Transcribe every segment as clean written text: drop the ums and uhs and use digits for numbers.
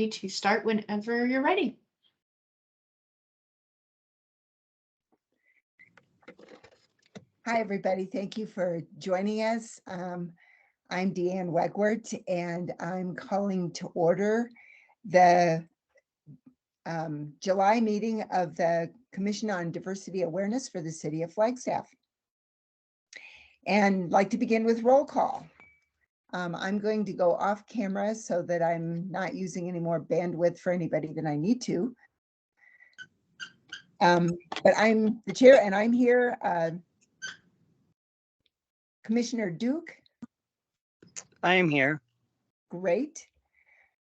to start whenever you're ready. Hi, everybody. Thank you for joining us. I'm Deanne Wegwart, and I'm calling to order the July meeting of the Commission on Diversity Awareness for the City of Flagstaff. And I'd like to begin with roll call. I'm going to go off camera so that I'm not using any more bandwidth for anybody than I need to. But I'm the chair, and I'm here. Commissioner Duke. I am here. Great.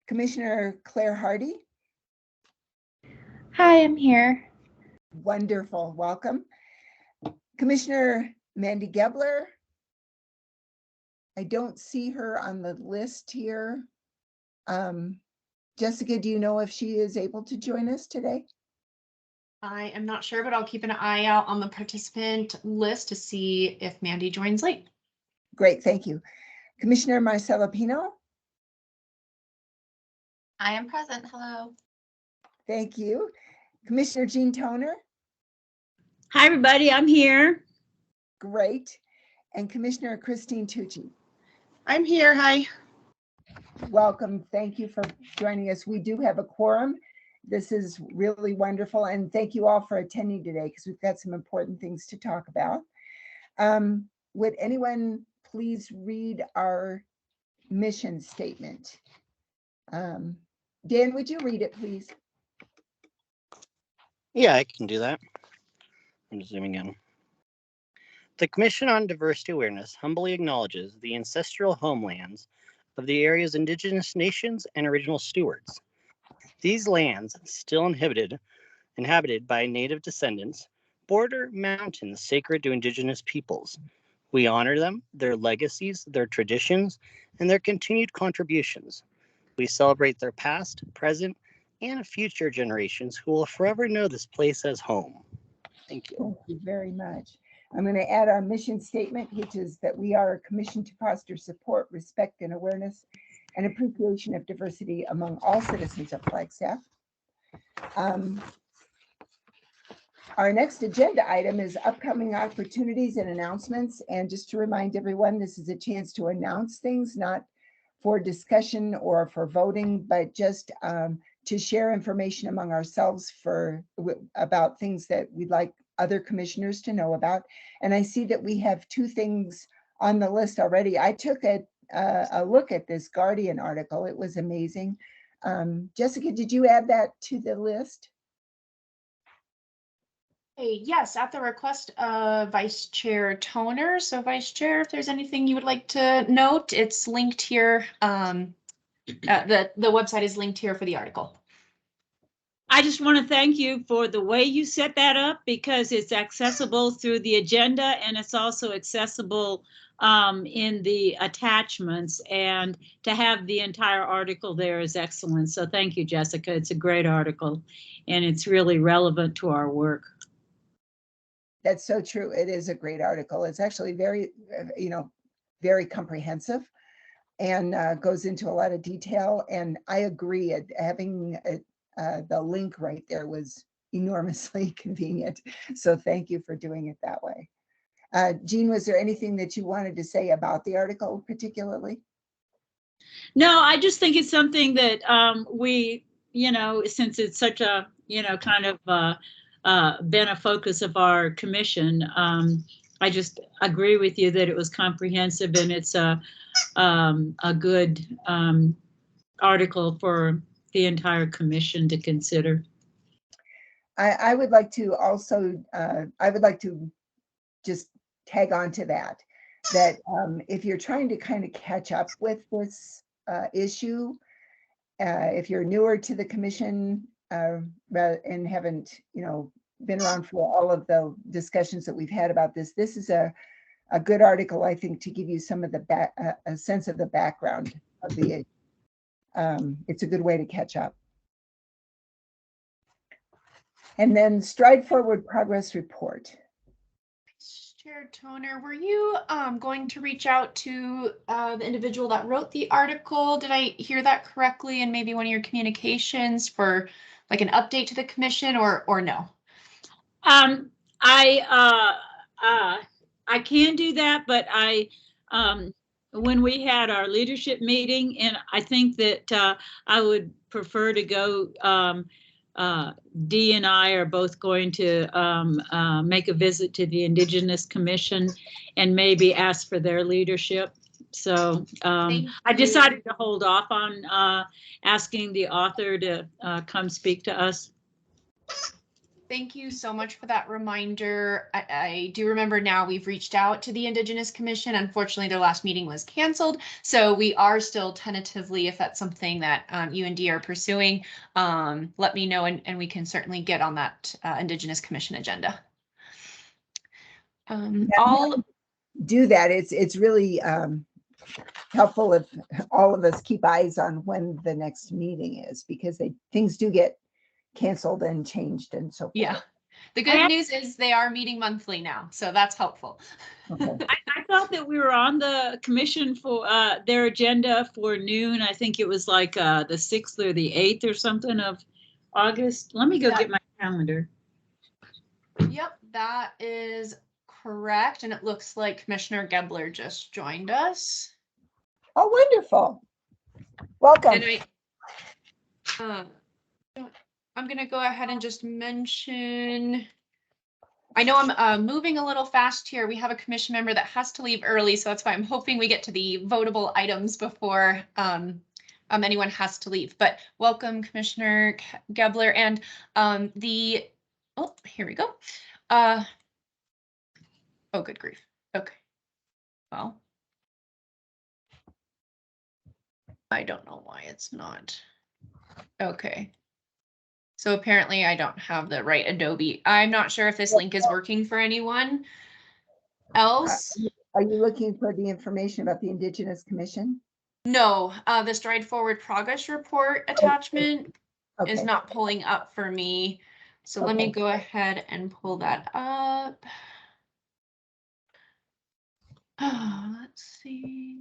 Commissioner Claire Hardy. Hi, I'm here. Wonderful. Welcome. Commissioner Mandy Gebler. I don't see her on the list here. Jessica, do you know if she is able to join us today? I am not sure, but I'll keep an eye out on the participant list to see if Mandy joins late. Great, thank you. Commissioner Marcela Pino. I am present. Hello. Thank you. Commissioner Jean Toner. Hi, everybody. I'm here. Great. And Commissioner Christine Tucci. I'm here. Hi. Welcome. Thank you for joining us. We do have a quorum. This is really wonderful. And thank you all for attending today because we've got some important things to talk about. Would anyone please read our mission statement? Dan, would you read it, please? Yeah, I can do that. I'm zooming in. The Commission on Diversity Awareness humbly acknowledges the ancestral homelands of the area's indigenous nations and original stewards. These lands, still inhabited by native descendants, border mountains sacred to indigenous peoples. We honor them, their legacies, their traditions, and their continued contributions. We celebrate their past, present, and future generations who will forever know this place as home. Thank you. Thank you very much. I'm going to add our mission statement, which is that we are a commission to foster support, respect, and awareness and appreciation of diversity among all citizens of Flagstaff. Our next agenda item is upcoming opportunities and announcements. And just to remind everyone, this is a chance to announce things, not for discussion or for voting, but just to share information among ourselves about things that we'd like other commissioners to know about. And I see that we have two things on the list already. I took a look at this Guardian article. It was amazing. Jessica, did you add that to the list? Hey, yes, at the request of Vice Chair Toner. So Vice Chair, if there's anything you would like to note, it's linked here. The website is linked here for the article. I just want to thank you for the way you set that up because it's accessible through the agenda and it's also accessible in the attachments, and to have the entire article there is excellent. So thank you, Jessica. It's a great article and it's really relevant to our work. That's so true. It is a great article. It's actually very, very comprehensive and goes into a lot of detail. And I agree, having the link right there was enormously convenient. So thank you for doing it that way. Jean, was there anything that you wanted to say about the article particularly? No, I just think it's something that we, since it's such a, kind of been a focus of our commission. I just agree with you that it was comprehensive and it's a good article for the entire commission to consider. I would like to also, just tag on to that if you're trying to kind of catch up with this issue, if you're newer to the commission, and haven't, been around for all of the discussions that we've had about this, this is a good article, I think, to give you some of the a sense of the background of the issue. It's a good way to catch up. And then Stride Forward Progress Report. Chair Toner, were you going to reach out to the individual that wrote the article? Did I hear that correctly? And maybe one of your communications for like an update to the commission, or no? I can do that, but when we had our leadership meeting, and I think that I would prefer to go. Dee and I are both going to make a visit to the Indigenous Commission and maybe ask for their leadership. So I decided to hold off on asking the author to come speak to us. Thank you so much for that reminder. I do remember now we've reached out to the Indigenous Commission. Unfortunately, their last meeting was canceled. So we are still tentatively, if that's something that you and Dee are pursuing, let me know and we can certainly get on that Indigenous Commission agenda. I'll do that. It's really helpful if all of us keep eyes on when the next meeting is, because things do get canceled and changed and so forth. Yeah. The good news is they are meeting monthly now, so that's helpful. Okay. I thought that we were on the commission for their agenda for noon. I think it was like the 6th or the 8th or something of August. Let me go get my calendar. Yep, that is correct. And it looks like Commissioner Gebler just joined us. Oh, wonderful. Welcome. And I'm going to go ahead and just mention, I know I'm moving a little fast here. We have a commission member that has to leave early, so that's why I'm hoping we get to the votable items before anyone has to leave. But welcome, Commissioner Gebler. And oh, here we go. Oh, good grief. Okay. Well, I don't know why it's not. Okay. So apparently I don't have the right Adobe. I'm not sure if this link is working for anyone else. Are you looking for the information about the Indigenous Commission? No, the Stride Forward Progress Report attachment Okay. is not pulling up for me. So let me go ahead and pull that up. Let's see.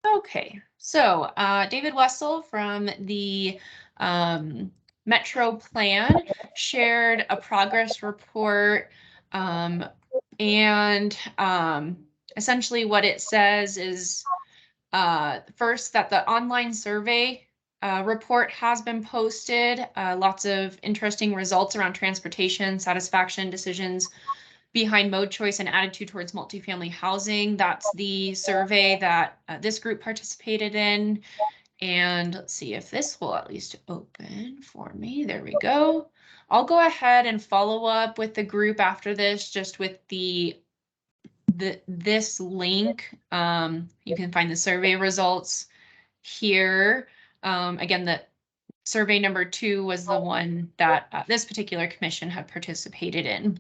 Okay, so David Wessel from the Metro Plan shared a progress report, and essentially what it says is first that the online survey report has been posted. Lots of interesting results around transportation, satisfaction, decisions behind mode choice and attitude towards multifamily housing. That's the survey that this group participated in. And let's see if this will at least open for me. There we go. I'll go ahead and follow up with the group after this, just with this link. You can find the survey results here. Again, the survey number 2 was the one that this particular commission had participated in.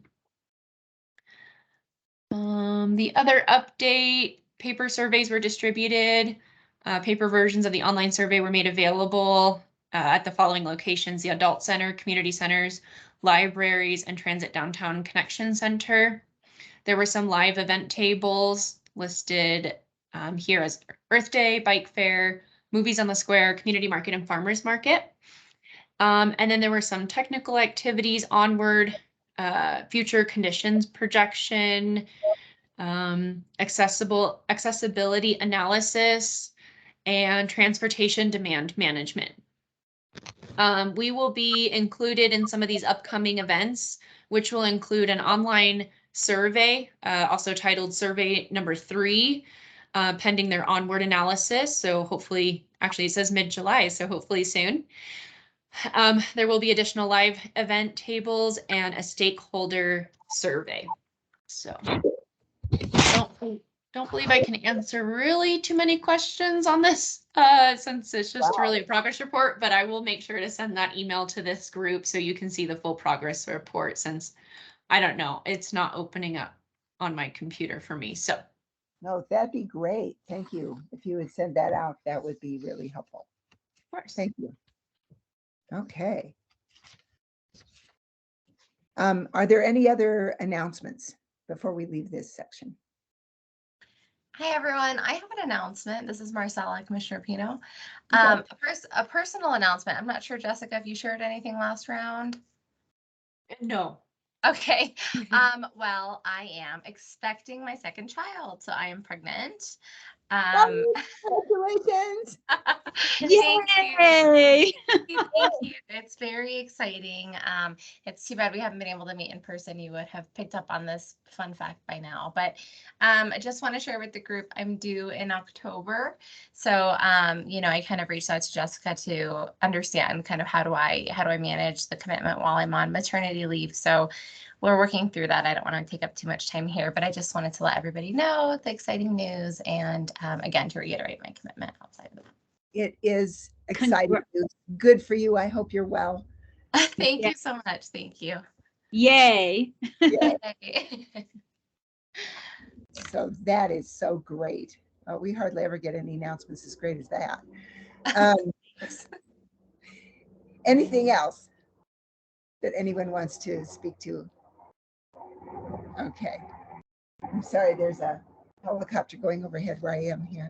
The other update, paper surveys were distributed. Paper versions of the online survey were made available at the following locations: the Adult Center, Community Centers, libraries, and Transit Downtown Connection Center. There were some live event tables listed here as Earth Day, Bike Fair, Movies on the Square, Community Market, and Farmers Market. And then there were some technical activities, onward, future conditions projection, accessibility analysis, and transportation demand management. We will be included in some of these upcoming events, which will include an online survey, also titled Survey Number 3, pending their onward analysis. So hopefully, actually it says mid-July, so hopefully soon. There will be additional live event tables and a stakeholder survey. So don't believe I can answer really too many questions on this since it's just really a progress report, but I will make sure to send that email to this group so you can see the full progress report, since I don't know, it's not opening up on my computer for me. So no, that'd be great. Thank you. If you would send that out, that would be really helpful. of course. Thank you. Okay. Are there any other announcements before we leave this section? Hi, everyone. I have an announcement. This is Marcella, Commissioner Pino. Okay. A personal announcement. I'm not sure, Jessica, if you shared anything last round. No. Okay. Well, I am expecting my second child, so I am pregnant. Congratulations. Thank you. Yay! Thank you. It's very exciting. It's too bad we haven't been able to meet in person. You would have picked up on this fun fact by now, but I just want to share with the group I'm due in October. So I kind of reached out to Jessica to understand kind of how do I manage the commitment while I'm on maternity leave. So we're working through that. I don't want to take up too much time here, but I just wanted to let everybody know the exciting news and again to reiterate my commitment outside of that. It is exciting. Good for you. I hope you're well. Thank Yeah. you so much. Thank you. Yay! Yeah. Yay. So that is so great. We hardly ever get any announcements as great as that. Anything else that anyone wants to speak to? Okay. I'm sorry, there's a helicopter going overhead where I am here.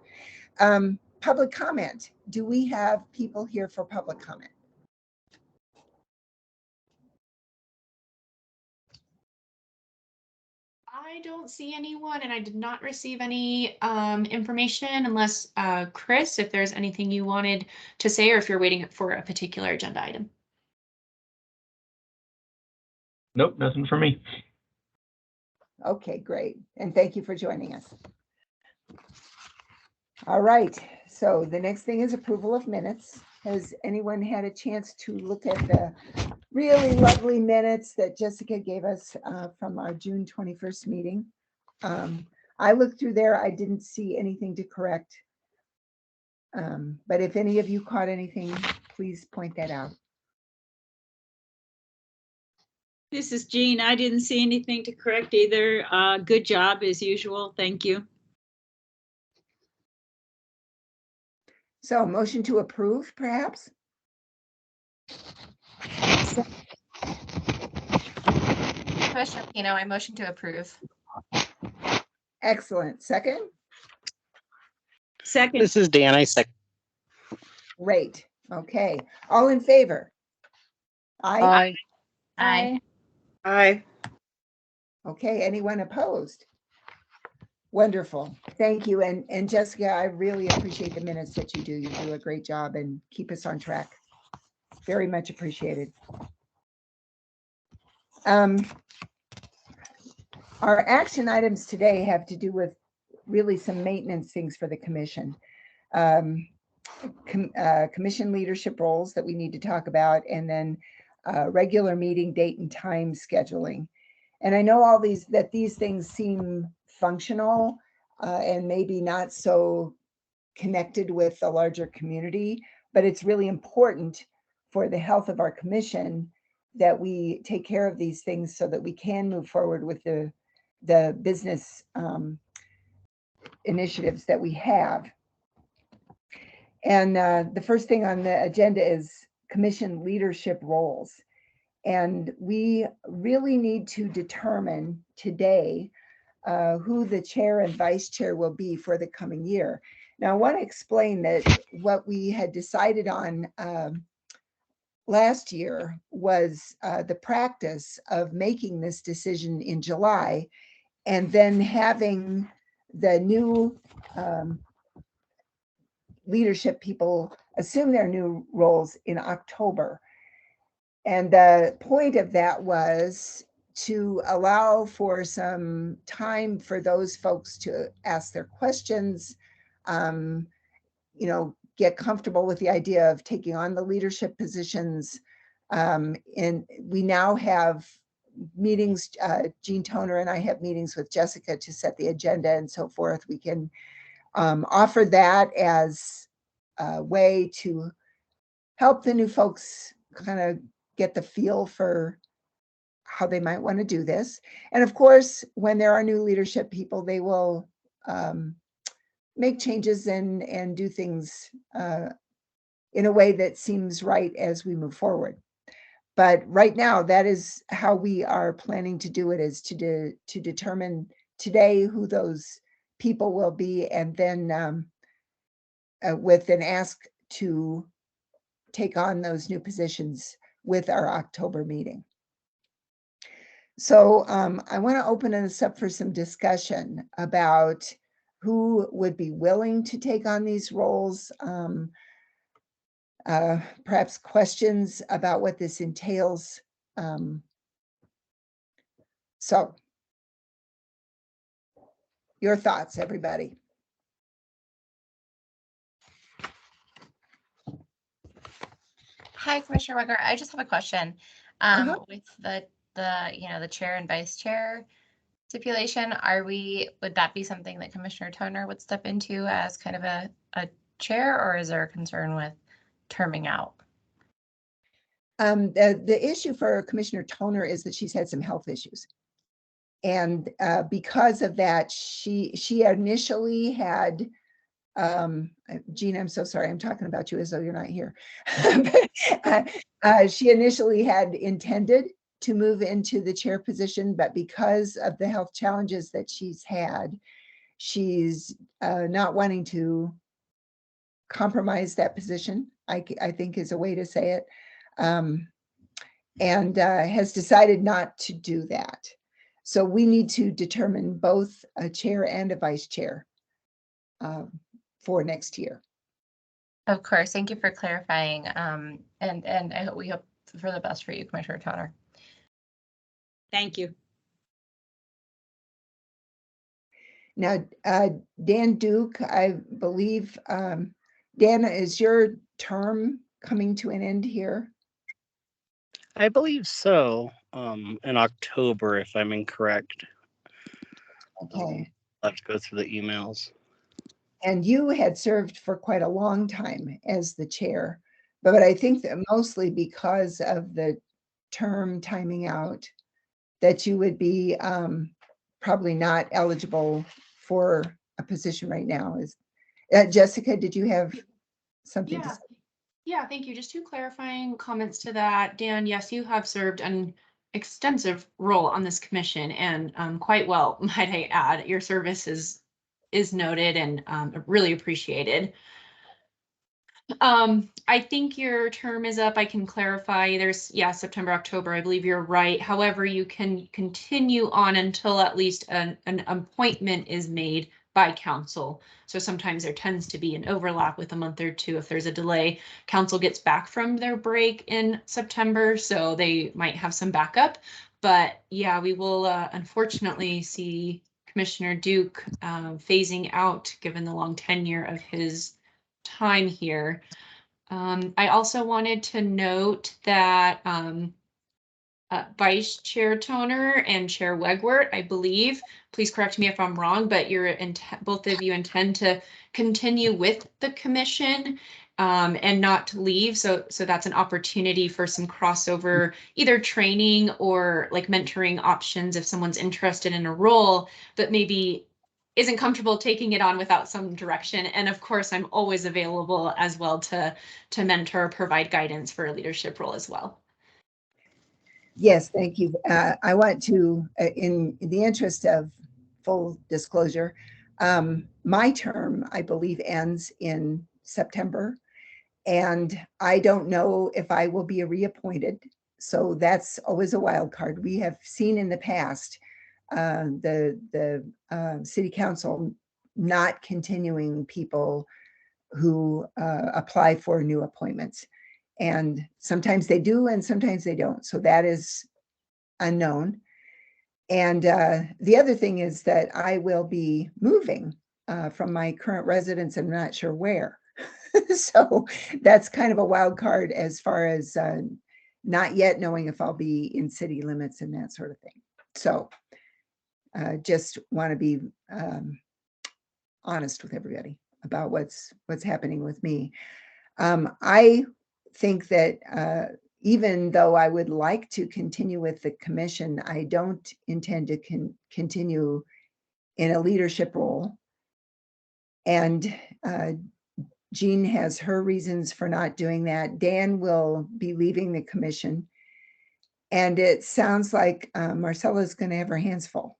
Public comment. Do we have people here for public comment? I don't see anyone, and I did not receive any information unless Chris, if there's anything you wanted to say, or if you're waiting for a particular agenda item. Nope, nothing for me. Okay, great. And thank you for joining us. All right, so the next thing is approval of minutes. Has anyone had a chance to look at the really lovely minutes that Jessica gave us from our June 21st meeting? I looked through there. I didn't see anything to correct. But if any of you caught anything, please point that out. This is Jean. I didn't see anything to correct either. Good job as usual. Thank you. So motion to approve, perhaps? Commissioner Pino, I motion to approve. Excellent. Second? Second. This is Dan. I second. Great. Okay. All in favor? Aye. Aye. Aye. Okay. Anyone opposed? Wonderful. Thank you. And Jessica, I really appreciate the minutes that you do. You do a great job and keep us on track. Very much appreciated. Our action items today have to do with really some maintenance things for the commission. Commission leadership roles that we need to talk about, and then regular meeting date and time scheduling. And I know these things seem functional and maybe not so connected with the larger community, but it's really important for the health of our commission that we take care of these things so that we can move forward with the business initiatives that we have. And the first thing on the agenda is commission leadership roles. And we really need to determine today who the chair and vice chair will be for the coming year. Now, I want to explain that what we had decided on last year was the practice of making this decision in July and then having the new leadership people assume their new roles in October. And the point of that was to allow for some time for those folks to ask their questions, get comfortable with the idea of taking on the leadership positions. And we now have meetings, Jean Toner and I have meetings with Jessica to set the agenda and so forth. We can offer that as a way to help the new folks kind of get the feel for how they might want to do this. And of course, when there are new leadership people, they will make changes and do things in a way that seems right as we move forward. But right now, that is how we are planning to do it, is to determine today who those people will be, and then with an ask to take on those new positions with our October meeting. So I want to open this up for some discussion about who would be willing to take on these roles, perhaps questions about what this entails. So your thoughts, everybody. Hi, Commissioner Weger. I just have a question. With the chair and vice chair stipulation, would that be something that Commissioner Toner would step into as kind of a chair, or is there a concern with terming out? The issue for Commissioner Toner is that she's had some health issues. And because of that, she initially had, Jean, I'm so sorry, I'm talking about you as though you're not here. She initially had intended to move into the chair position, but because of the health challenges that she's had, she's not wanting to compromise that position, I think is a way to say it, and has decided not to do that. So we need to determine both a chair and a vice chair for next year. Of course, thank you for clarifying. And we hope for the best for you, Commissioner Toner. Thank you. Now, Dan Duke, I believe, Dan, is your term coming to an end here? I believe so. In October, if I'm incorrect. Okay. I'll have to go through the emails. And you had served for quite a long time as the chair, but I think that mostly because of the term timing out, that you would be probably not eligible for a position right now. Is Jessica, did you have something to say? Yeah, thank you. Just two clarifying comments to that. Dan, yes, you have served an extensive role on this commission, and quite well, might I add. Your service is noted and really appreciated. I think your term is up. I can clarify. There's, September, October. I believe you're right. However, you can continue on until at least an appointment is made by council. So sometimes there tends to be an overlap with a month or two. If there's a delay, council gets back from their break in September, so they might have some backup. But yeah, we will unfortunately see Commissioner Duke phasing out given the long tenure of his time here. I also wanted to note that Vice Chair Toner and Chair Wegwart, I believe, please correct me if I'm wrong, but both of you intend to continue with the commission and not to leave. So that's an opportunity for some crossover, either training or like mentoring options if someone's interested in a role, but maybe isn't comfortable taking it on without some direction. And of course, I'm always available as well to mentor, provide guidance for a leadership role as well. Yes, thank you. I want to, in the interest of full disclosure, my term, I believe, ends in September, and I don't know if I will be reappointed. So that's always a wild card. We have seen in the past the city council not continuing people who apply for new appointments. And sometimes they do, and sometimes they don't. So that is unknown. And the other thing is that I will be moving from my current residence. I'm not sure where. So that's kind of a wild card as far as not yet knowing if I'll be in city limits and that sort of thing. So just want to be honest with everybody about what's happening with me. I think that even though I would like to continue with the commission, I don't intend to continue in a leadership role. And Jean has her reasons for not doing that. Dan will be leaving the commission. And it sounds like Marcella's going to have her hands full.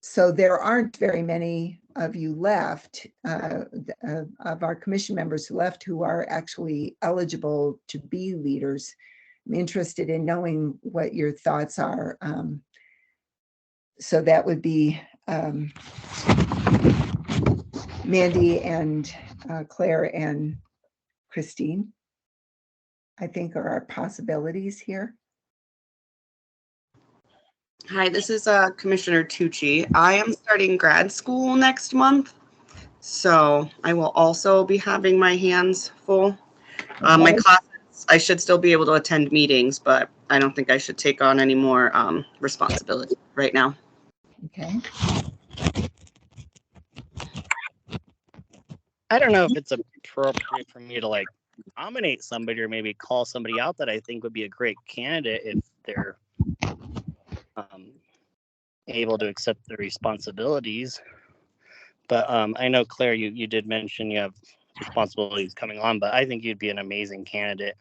So there aren't very many of you left, of our commission members who left, who are actually eligible to be leaders. I'm interested in knowing what your thoughts are. So that would be Mandy and Claire and Christine, I think, are our possibilities here. Hi, this is Commissioner Tucci. I am starting grad school next month, so I will also be having my hands full. My Okay. classes, I should still be able to attend meetings, but I don't think I should take on any more responsibility right now. Okay. I don't know if it's appropriate for me to like nominate somebody or maybe call somebody out that I think would be a great candidate if they're able to accept the responsibilities. But I know, Claire, you did mention you have responsibilities coming on, but I think you'd be an amazing candidate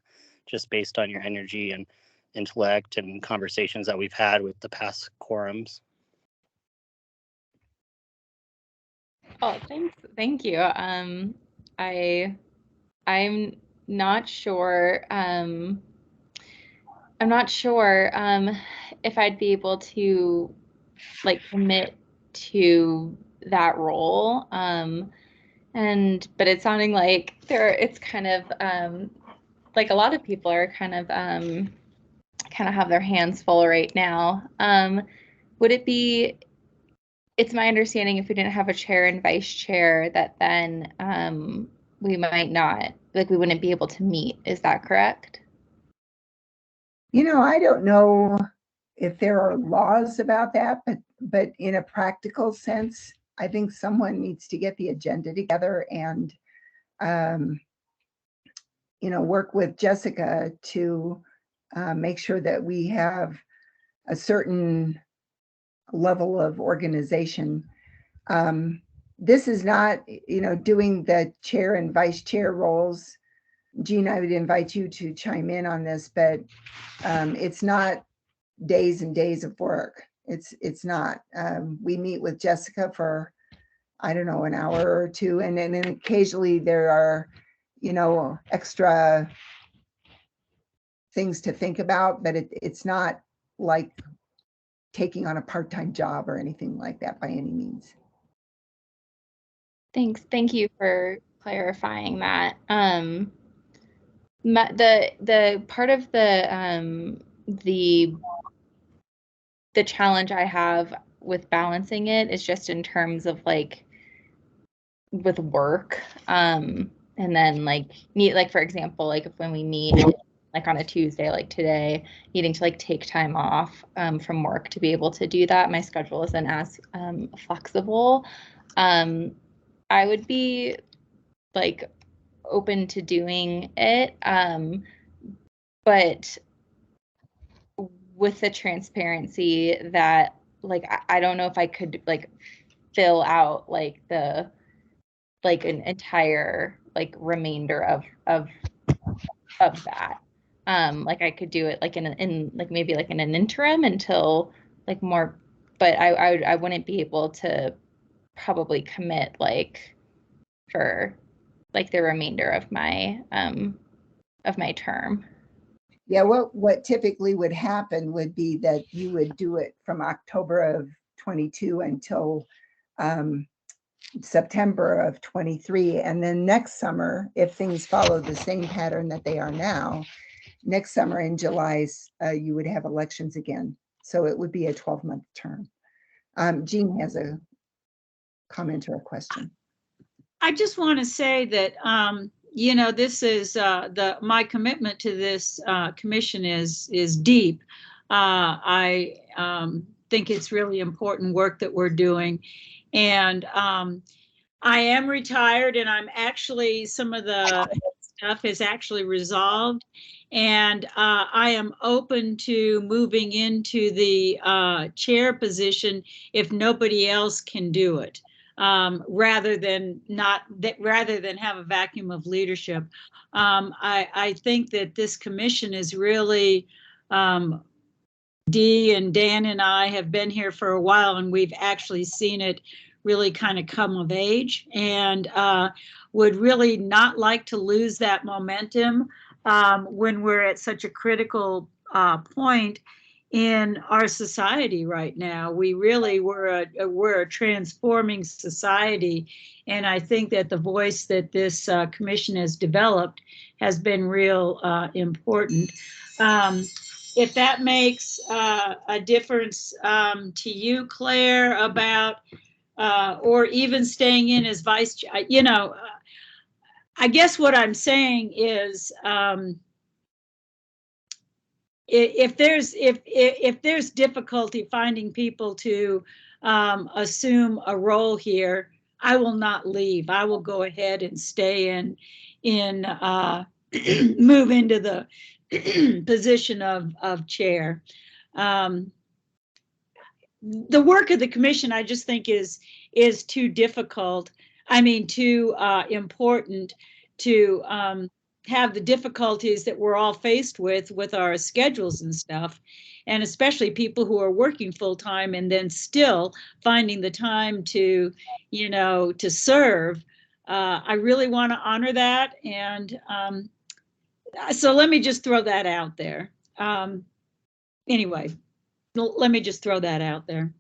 just based on your energy and intellect and conversations that we've had with the past quorums. Oh, thank you. I'm not sure. I'm not sure if I'd be able to like commit to that role. But it's sounding like it's kind of like a lot of people are kind of have their hands full right now. Would it be, it's my understanding if we didn't have a chair and vice chair that then we might not, like we wouldn't be able to meet. Is that correct? You know, I don't know if there are laws about that, but in a practical sense, I think someone needs to get the agenda together and, you know, work with Jessica to make sure that we have a certain level of organization. This is not, you know, doing the chair and vice chair roles. Jean, I would invite you to chime in on this, but it's not days and days of work. It's not. We meet with Jessica for, I don't know, an hour or two, and then occasionally there are, you know, extra things to think about, but it's not like taking on a part-time job or anything like that by any means. Thanks. Thank you for clarifying that. The part of the challenge I have with balancing it is just in terms of like with work. And then like for example, like if when we meet like on a Tuesday, like today, needing to like take time off from work to be able to do that. My schedule isn't as flexible. I would be like open to doing it, but with the transparency that like I don't know if I could like fill out like the like an entire like remainder of that. Like I could do it like in like maybe like in an interim until like more, but I wouldn't be able to probably commit like for like the remainder of my term. Yeah, what typically would happen would be that you would do it from October of 22 until September of 23. And then next summer, if things follow the same pattern that they are now, next summer in July, you would have elections again. So it would be a 12-month term. Jean has a comment or a question. I just want to say that, you know, this is my commitment to this commission is deep. I think it's really important work that we're doing. And I am retired, and I'm actually, some of the stuff is actually resolved. And I am open to moving into the chair position if nobody else can do it. rather than have a vacuum of leadership. I think that this commission is really, Dee and Dan and I have been here for a while, and we've actually seen it really kind of come of age, and would really not like to lose that momentum when we're at such a critical point in our society right now. We really we're a transforming society, and I think that the voice that this commission has developed has been real important. If that makes a difference to you, Claire, about or even staying in as vice chair, I guess what I'm saying is, if there's difficulty finding people to assume a role here, I will not leave. I will go ahead and stay in move into the position of chair. The work of the commission, I just think is too difficult. I mean, too important to have the difficulties that we're all faced with our schedules and stuff, and especially people who are working full time and then still finding the time to, to serve. I really want to honor that, and so let me just throw that out there. Anyway, let me just throw that out there.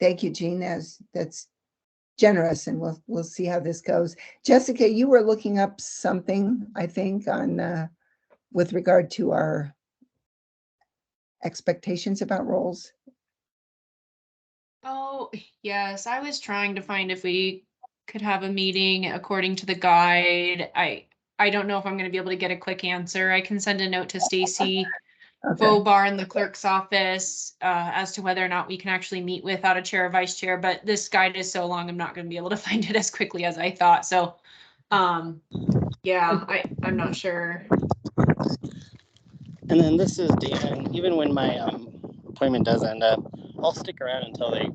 Thank you, Jean. That's generous, and we'll see how this goes. Jessica, you were looking up something, I think, on with regard to our expectations about roles. Oh, yes, I was trying to find if we could have a meeting according to the guide. I don't know if I'm going to be able to get a quick answer. I can send a note to Stacy Okay. Bobar in the clerk's office as to whether or not we can actually meet without a chair or vice chair, but this guide is so long, I'm not going to be able to find it as quickly as I thought. So, yeah, I'm not sure. And then this is Dan. Even when my appointment does end up, I'll stick around until they,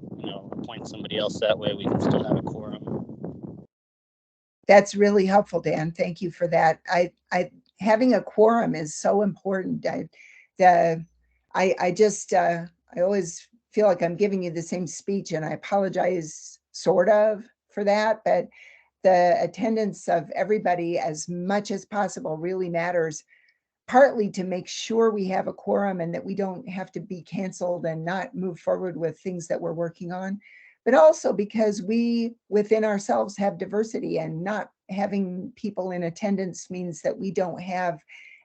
appoint somebody else. That way we can still have a quorum. That's really helpful, Dan. Thank you for that. I having a quorum is so important. I always feel like I'm giving you the same speech, and I apologize sort of for that, but the attendance of everybody as much as possible really matters, partly to make sure we have a quorum and that we don't have to be canceled and not move forward with things that we're working on, but also because we within ourselves have diversity, and not having people in attendance means that we don't have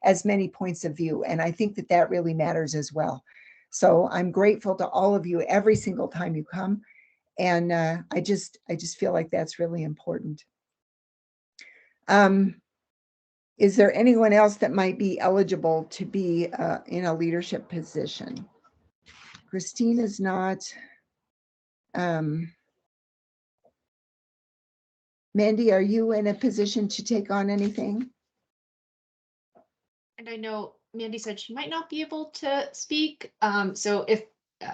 as many points of view. And I think that really matters as well. So I'm grateful to all of you every single time you come. And I just feel like that's really important. Is there anyone else that might be eligible to be in a leadership position? Christine is not. Mandy, are you in a position to take on anything? And I know Mandy said she might not be able to speak. So if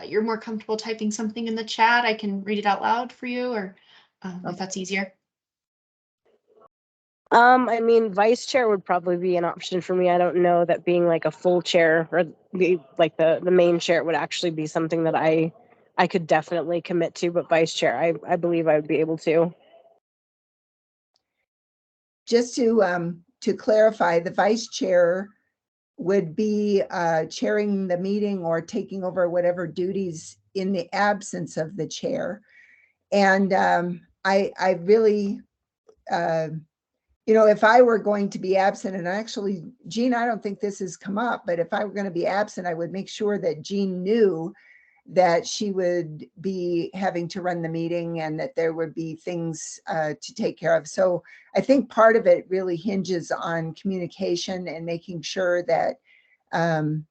you're more comfortable typing something in the chat, I can read it out loud for you, or if that's easier. I mean, vice chair would probably be an option for me. I don't know that being like a full chair or the main chair would actually be something that I could definitely commit to, but vice chair, I believe I would be able to. Just to clarify, the vice chair would be chairing the meeting or taking over whatever duties in the absence of the chair. And I really, if I were going to be absent, and actually, Jean, I don't think this has come up, but if I were going to be absent, I would make sure that Jean knew that she would be having to run the meeting and that there would be things to take care of. So I think part of it really hinges on communication and making sure that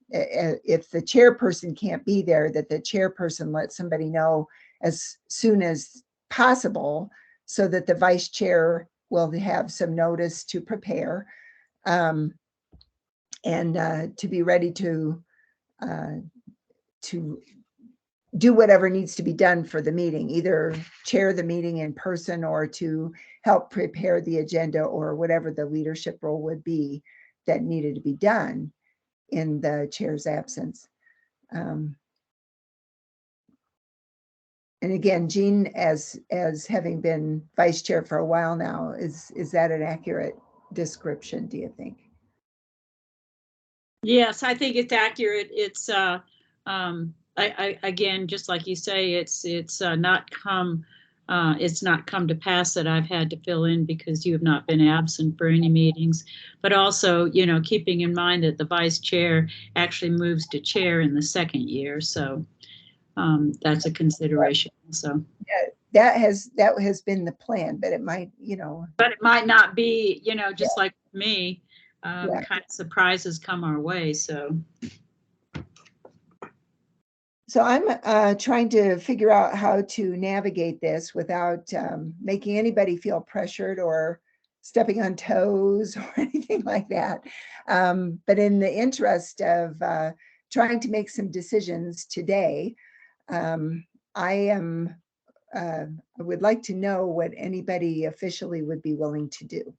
if the chairperson can't be there, that the chairperson lets somebody know as soon as possible so that the vice chair will have some notice to prepare and to be ready to do whatever needs to be done for the meeting, either chair the meeting in person or to help prepare the agenda or whatever the leadership role would be that needed to be done in the chair's absence. And again, Jean, as having been vice chair for a while now, is that an accurate description, do you think? Yes, I think it's accurate. It's again, just like you say, it's not come to pass that I've had to fill in because you have not been absent for any meetings, but also, you know, keeping in mind that the vice chair actually moves to chair in the second year, so that's a consideration. So that has been the plan, but it might, you know, but it might not be, you know, just like me, Yeah. kind of surprises come our way. So I'm trying to figure out how to navigate this without making anybody feel pressured or stepping on toes or anything like that. But in the interest of trying to make some decisions today, I would like to know what anybody officially would be willing to do.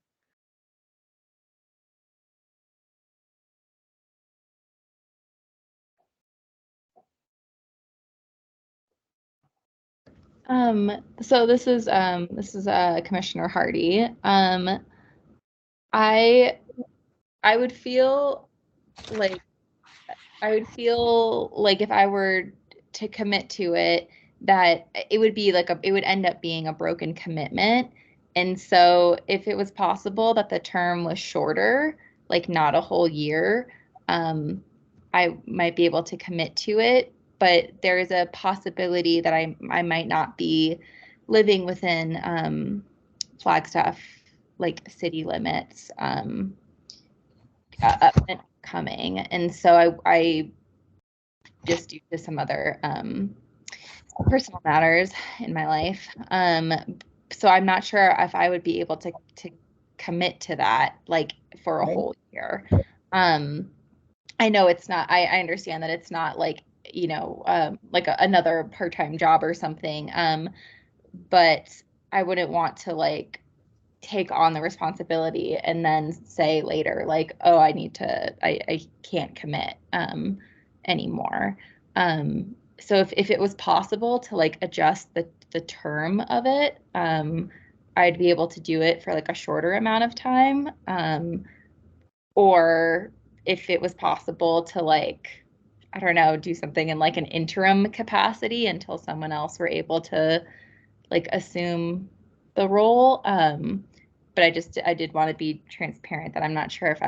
So this is Commissioner Hardy. I would feel like if I were to commit to it, that it would be like it would end up being a broken commitment. And so if it was possible that the term was shorter, like not a whole year, I might be able to commit to it. But there is a possibility that I might not be living within Flagstaff like city limits coming. And so I just due to some other personal matters in my life. So I'm not sure if I would be able to commit to that like for a Right. whole year. I know it's not, I understand that it's not like, you know, like another part-time job or something. But I wouldn't want to like take on the responsibility and then say later like, oh, I can't commit anymore. So if it was possible to like adjust the term of it, I'd be able to do it for like a shorter amount of time. Or if it was possible to like, I don't know, do something in like an interim capacity until someone else were able to like assume the role. But I did want to be transparent that I'm not sure if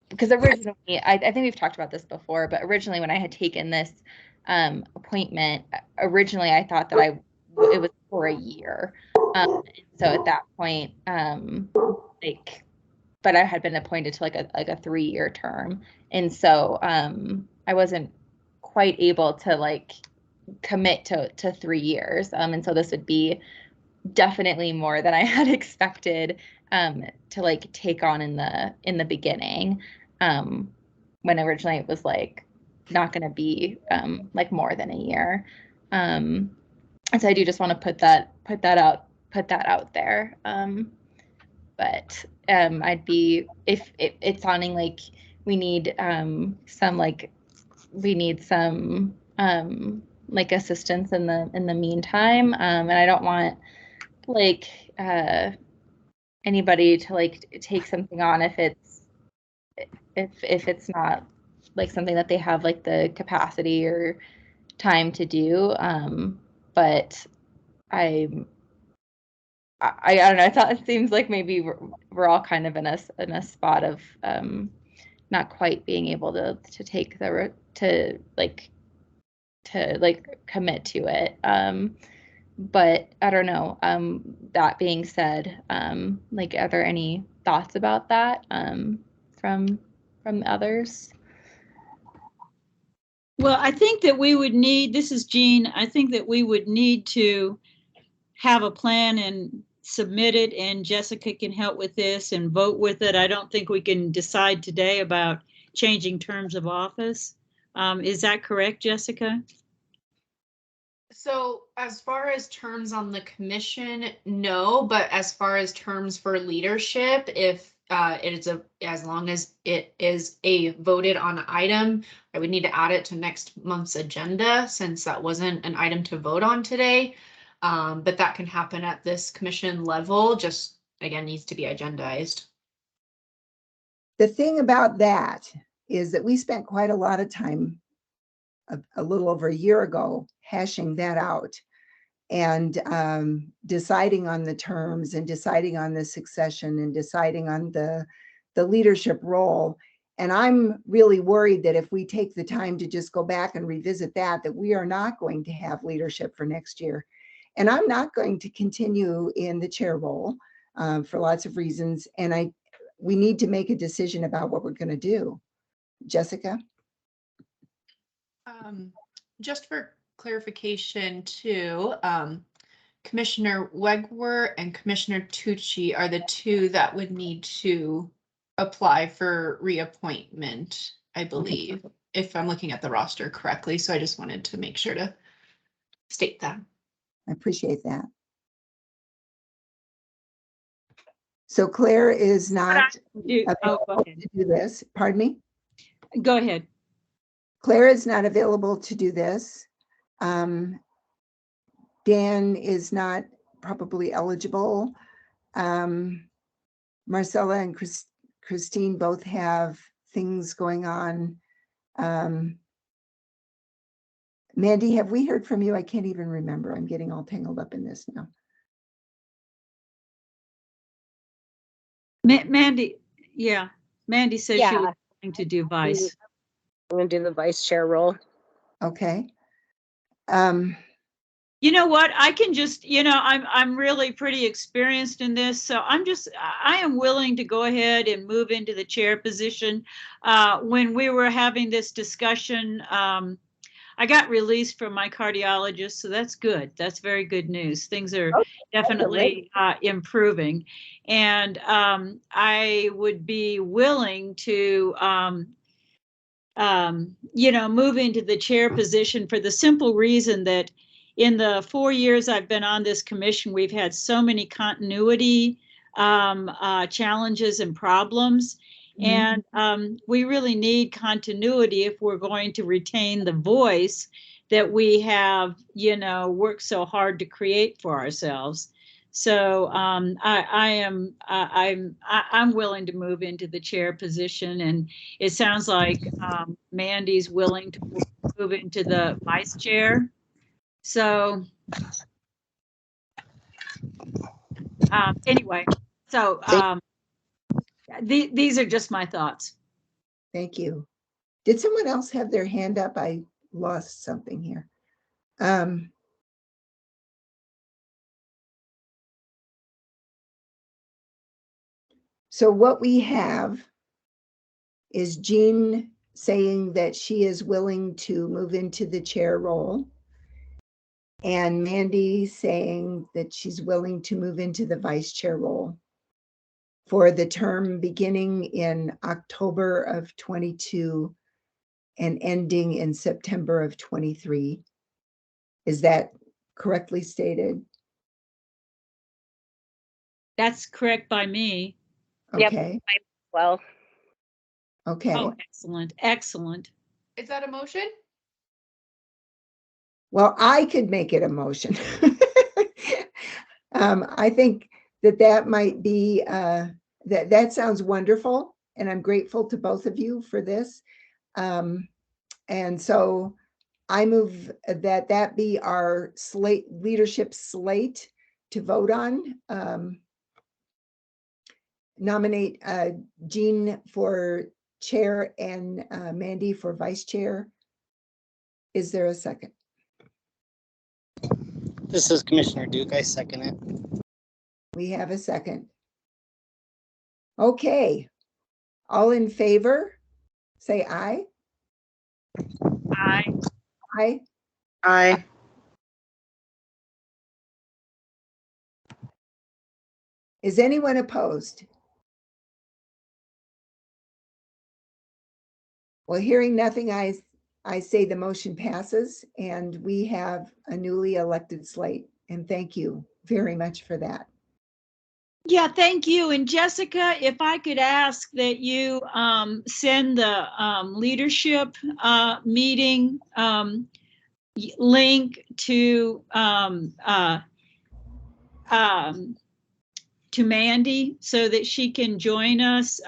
because originally, I think we've talked about this before, but originally when I had taken this appointment, originally I thought that it was for a year. So at that point, like, but I had been appointed to like a 3-year term. And so I wasn't quite able to like commit to 3 years. And so this would be definitely more than I had expected to like take on in the beginning, when originally it was like not going to be like more than a year. And so I do just want to put that out there. But I'd be if it's sounding like we need some like assistance in the meantime, and I don't want like anybody to like take something on if it's not like something that they have like the capacity or time to do. But I don't know. I thought it seems like maybe we're all kind of in a spot of not quite being able to take to commit to it. But I don't know. That being said, like, are there any thoughts about that from others? well, I think that we would need, this is Jean, I think that we would need to have a plan and submit it, and Jessica can help with this and vote with it. I don't think we can decide today about changing terms of office. Is that correct, Jessica? So as far as terms on the commission, no, but as far as terms for leadership, if it is as long as it is a voted on item, I would need to add it to next month's agenda since that wasn't an item to vote on today. But that can happen at this commission level, just again, needs to be agendized. The thing about that is that we spent quite a lot of time a little over a year ago hashing that out and deciding on the terms and deciding on the succession and deciding on the leadership role. And I'm really worried that if we take the time to just go back and revisit that we are not going to have leadership for next year. And I'm not going to continue in the chair role for lots of reasons. And we need to make a decision about what we're going to do. Jessica? Just for clarification too, Commissioner Wegwer and Commissioner Tucci are the two that would need to apply for reappointment, I believe, if I'm looking at the roster correctly. So I just wanted to make sure to state that. I appreciate that. So Claire is not available to do this. Pardon me? Go ahead. Claire is not available to do this. Dan is not probably eligible. Marcella and Christine both have things going on. Mandy, have we heard from you? I can't even remember. I'm getting all tangled up in this now. Mandy, yeah. Mandy says she was Yeah. going to do vice. I'm gonna do the vice chair role. Okay. You know what? I can just, I'm really pretty experienced in this, so I am willing to go ahead and move into the chair position. When we were having this discussion, I got released from my cardiologist, so that's good. That's very good news. Things are definitely improving, and I would be willing to move into the chair position for the simple reason that in the 4 years I've been on this commission, we've had so many continuity challenges and problems. And we really need continuity if we're going to retain the voice that we have, worked so hard to create for ourselves. So I'm willing to move into the chair position, and it sounds like Mandy's willing to move into the vice chair. So anyway, so these are just my thoughts. Thank you. Did someone else have their hand up? I lost something here. So what we have is Jean saying that she is willing to move into the chair role, and Mandy saying that she's willing to move into the vice chair role for the term beginning in October of 22 and ending in September of 23. Is that correctly stated? That's correct by me. Okay. Yep. Well, Okay. Oh, excellent, excellent. Is that a motion? Well, I could make it a motion. I think that might be, that sounds wonderful. And I'm grateful to both of you for this. And so I move that be our leadership slate to vote on. Nominate Jean for chair and Mandy for vice chair. Is there a second? This is Commissioner Duke. I second it. We have a second. Okay. All in favor, say aye. Aye. Aye. Aye. Is anyone opposed? Well, hearing nothing, I say the motion passes and we have a newly elected slate. And thank you very much for that. Yeah, thank you. And Jessica, if I could ask that you send the leadership meeting link to Mandy so that she can join us.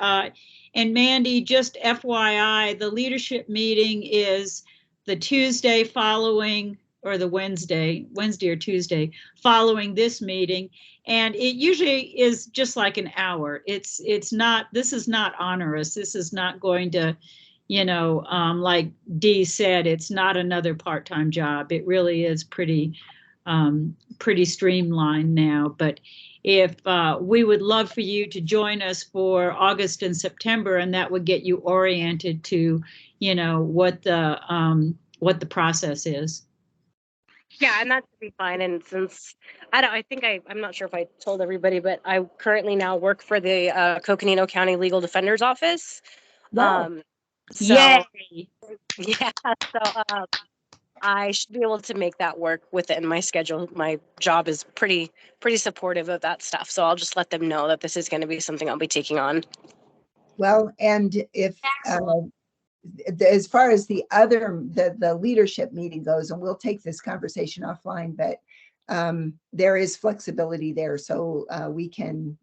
And Mandy, just FYI, the leadership meeting is the Tuesday following, or the Wednesday or Tuesday following this meeting. And it usually is just like an hour. It's not, this is not onerous. This is not going to, you know, like Dee said, it's not another part-time job. It really is pretty streamlined now. But if we would love for you to join us for August and September, and that would get you oriented to, you know, what the process is. Yeah, and that should be fine. And since I'm not sure if I told everybody, but I currently now work for the Coconino County Legal Defender's Office. Wow. So Yay! yeah, so I should be able to make that work within my schedule. My job is pretty supportive of that stuff. So I'll just let them know that this is going to be something I'll be taking on. Well, and if as far as the leadership meeting goes, and we'll take this conversation offline, but there is flexibility there, so we can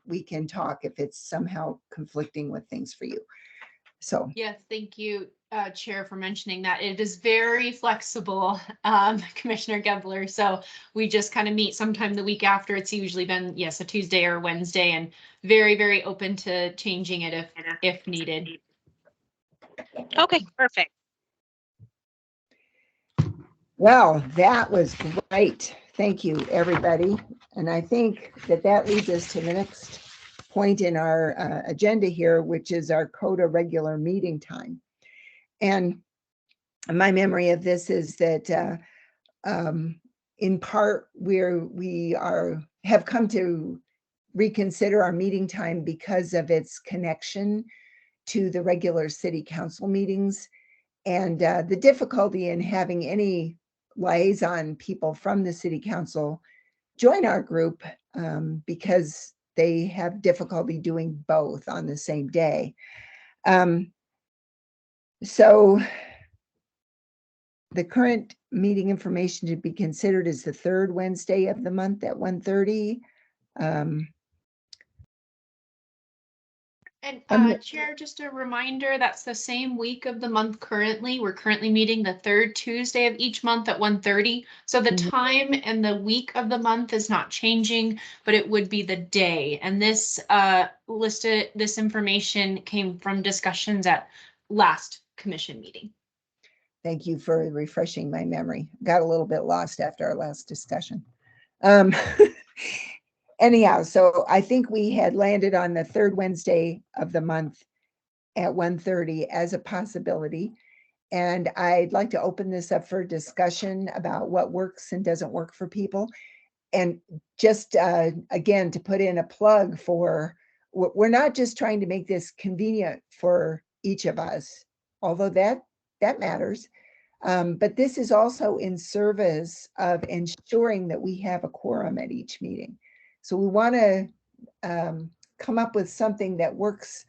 talk if it's somehow conflicting with things for you. So Yes, thank you, Chair, for mentioning that. It is very flexible, Commissioner Gebler. So we just kind of meet sometime the week after. It's usually been, yes, a Tuesday or Wednesday, and very, very open to changing it if needed. Okay, perfect. well, that was great. Thank you, everybody. And I think that leads us to the next point in our agenda here, which is our CODA regular meeting time. And my memory of this is that in part we have come to reconsider our meeting time because of its connection to the regular city council meetings, and the difficulty in having any liaison people from the city council join our group because they have difficulty doing both on the same day. So the current meeting information to be considered is the third Wednesday of the month at 1:30. And Chair, just a reminder, that's the same week of the month currently. We're currently meeting the third Tuesday of each month at 1:30. So the time and the week of the month is not changing, but it would be the day. And this this information came from discussions at last commission meeting. Thank you for refreshing my memory. Got a little bit lost after our last discussion. Anyhow, so I think we had landed on the third Wednesday of the month at 1:30 as a possibility. And I'd like to open this up for discussion about what works and doesn't work for people. And just again, to put in a plug for, we're not just trying to make this convenient for each of us, although that matters. But this is also in service of ensuring that we have a quorum at each meeting. So we want to come up with something that works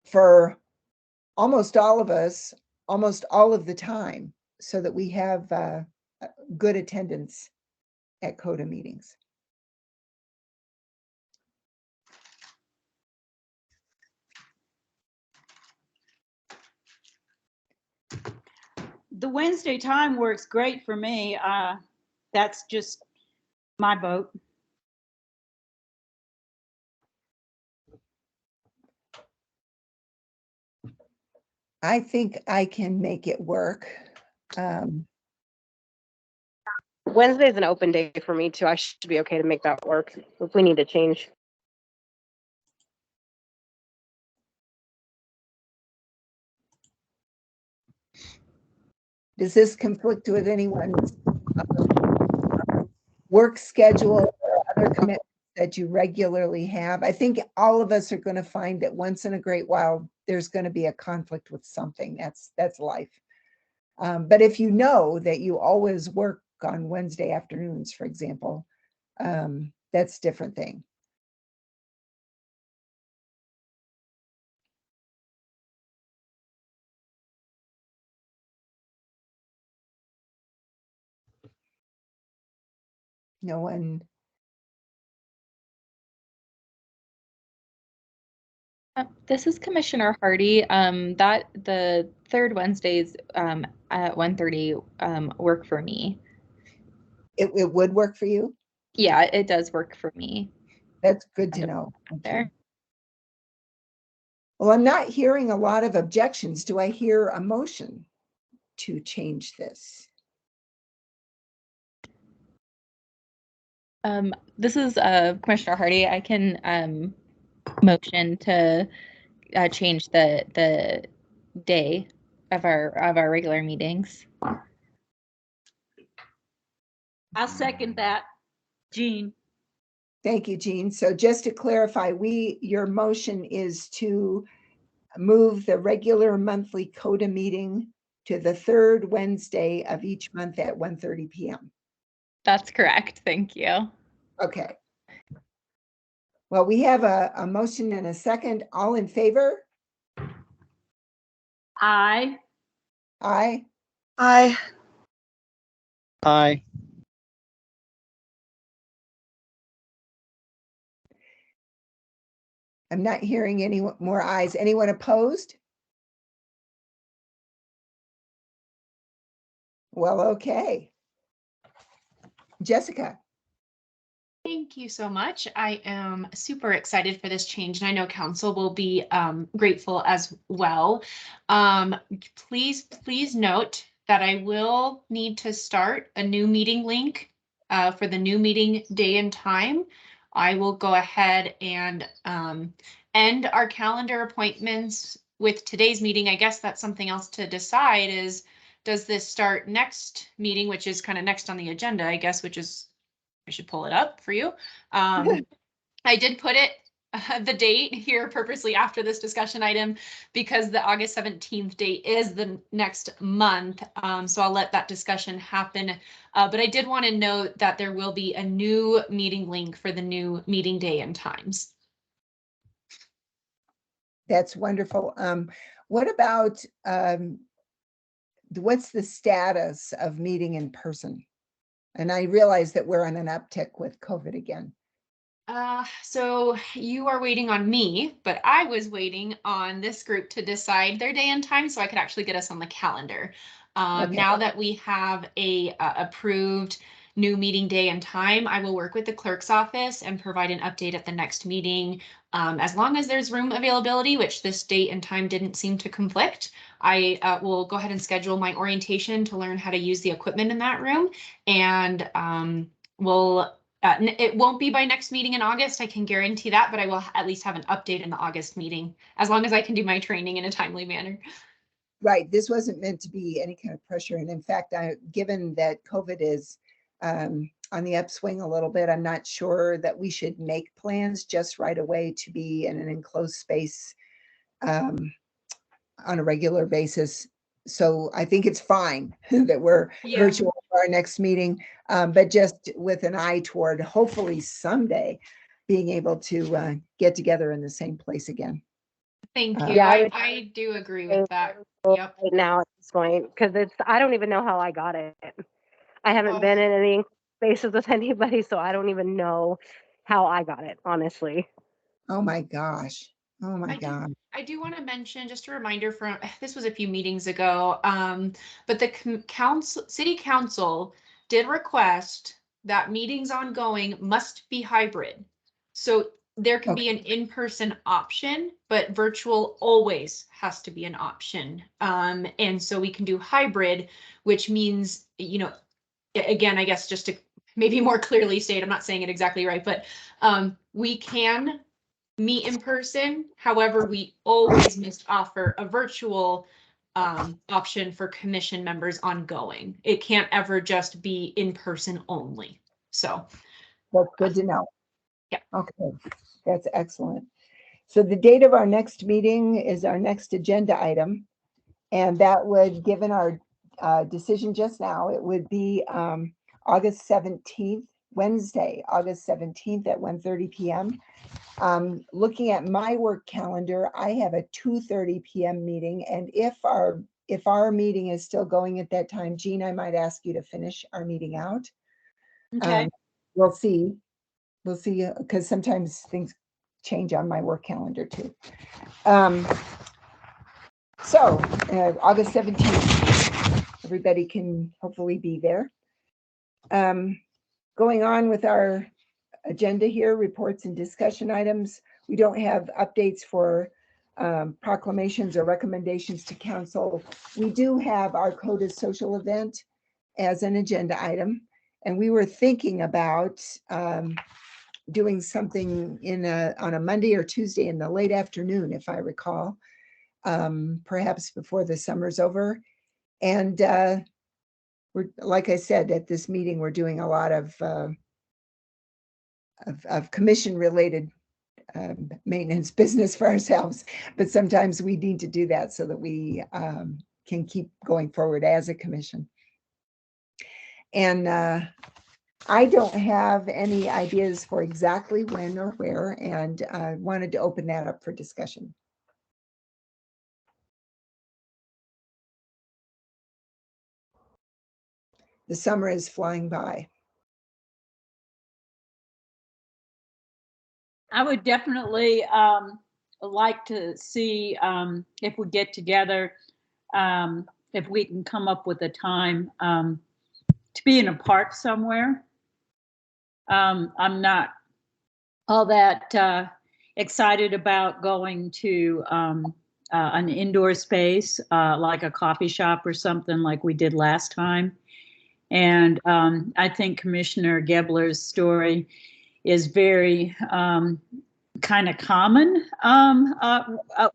for almost all of us, almost all of the time, so that we have good attendance at CODA meetings. The Wednesday time works great for me. That's just my vote. I think I can make it work. Wednesday's an open day for me too. I should be okay to make that work if we need to change. Does this conflict with anyone's work schedule or other commitments that you regularly have? I think all of us are going to find that once in a great while, there's going to be a conflict with something. That's life. But if you know that you always work on Wednesday afternoons, for example, that's a different thing. No one. This is Commissioner Hardy. That the third Wednesdays at 1:30 work for me. It would work for you? Yeah, it does work for me. That's good to know. Thank you. There. Well, I'm not hearing a lot of objections. Do I hear a motion to change this? This is Commissioner Hardy. I can motion to change the day of our regular meetings. I'll second that. Jean. Thank you, Jean. So just to clarify, your motion is to move the regular monthly CODA meeting to the third Wednesday of each month at 1:30 p.m. That's correct. Thank you. Okay. Well, we have a motion and a second. All in favor? Aye. Aye. Aye. Aye. I'm not hearing any more ayes. Anyone opposed? Well, okay. Jessica. Thank you so much. I am super excited for this change, and I know council will be grateful as well. Please note that I will need to start a new meeting link for the new meeting day and time. I will go ahead and end our calendar appointments with today's meeting. I guess that's something else to decide is, does this start next meeting, which is kind of next on the agenda, I guess, which is, I should pull it up for you. I did put it the date here purposely after this discussion item because the August 17th date is the next month. So I'll let that discussion happen. But I did want to note that there will be a new meeting link for the new meeting day and times. That's wonderful. What about what's the status of meeting in person? And I realize that we're on an uptick with COVID again. So you are waiting on me, but I was waiting on this group to decide their day and time so I could actually get us on the calendar. Okay. Now that we have a approved new meeting day and time, I will work with the clerk's office and provide an update at the next meeting. As long as there's room availability, which this date and time didn't seem to conflict, I will go ahead and schedule my orientation to learn how to use the equipment in that room. And it won't be by next meeting in August, I can guarantee that, but I will at least have an update in the August meeting, as long as I can do my training in a timely manner. Right. This wasn't meant to be any kind of pressure. And in fact, given that COVID is on the upswing a little bit, I'm not sure that we should make plans just right away to be in an enclosed space on a regular basis. So I think it's fine that we're virtual for our next meeting, but just with an eye toward hopefully someday being able to get together in the same place again. Thank you. Yeah, I do agree with that. Yep. Right now at this point, because I don't even know how I got it. I haven't Oh. been in any spaces with anybody, so I don't even know how I got it, honestly. Oh my gosh. Oh my God. I do want to mention, just a reminder from, this was a few meetings ago, but the city council did request that meetings ongoing must be hybrid. So there can be an in-person option, but virtual always has to be an option. And so we can do hybrid, which means, again, I guess just to maybe more clearly state, I'm not saying it exactly right, but we can meet in person. However, we always must offer a virtual option for commission members ongoing. It can't ever just be in person only. So that's good to know. Yeah. Okay, that's excellent. So the date of our next meeting is our next agenda item. And that would, given our decision just now. It would be August 17th, Wednesday, August 17th at 1:30 p.m. Looking at my work calendar, I have a 2:30 p.m. meeting, and if our meeting is still going at that time, Jean, I might ask you to finish our meeting out. Okay. We'll see. We'll see, because sometimes things change on my work calendar too. So August 17th, everybody can hopefully be there. Going on with our agenda here, reports and discussion items. We don't have updates for proclamations or recommendations to council. We do have our CODA social event as an agenda item, and we were thinking about doing something on a Monday or Tuesday in the late afternoon, if I recall, perhaps before the summer's over. And we're, like I said, at this meeting, we're doing a lot of commission related maintenance business for ourselves, but sometimes we need to do that so that we can keep going forward as a commission. And I don't have any ideas for exactly when or where, and I wanted to open that up for discussion. The summer is flying by. I would definitely like to see if we get together, if we can come up with a time to be in a park somewhere. I'm not all that excited about going to an indoor space like a coffee shop or something like we did last time. And I think Commissioner Gebler's story is very kind of common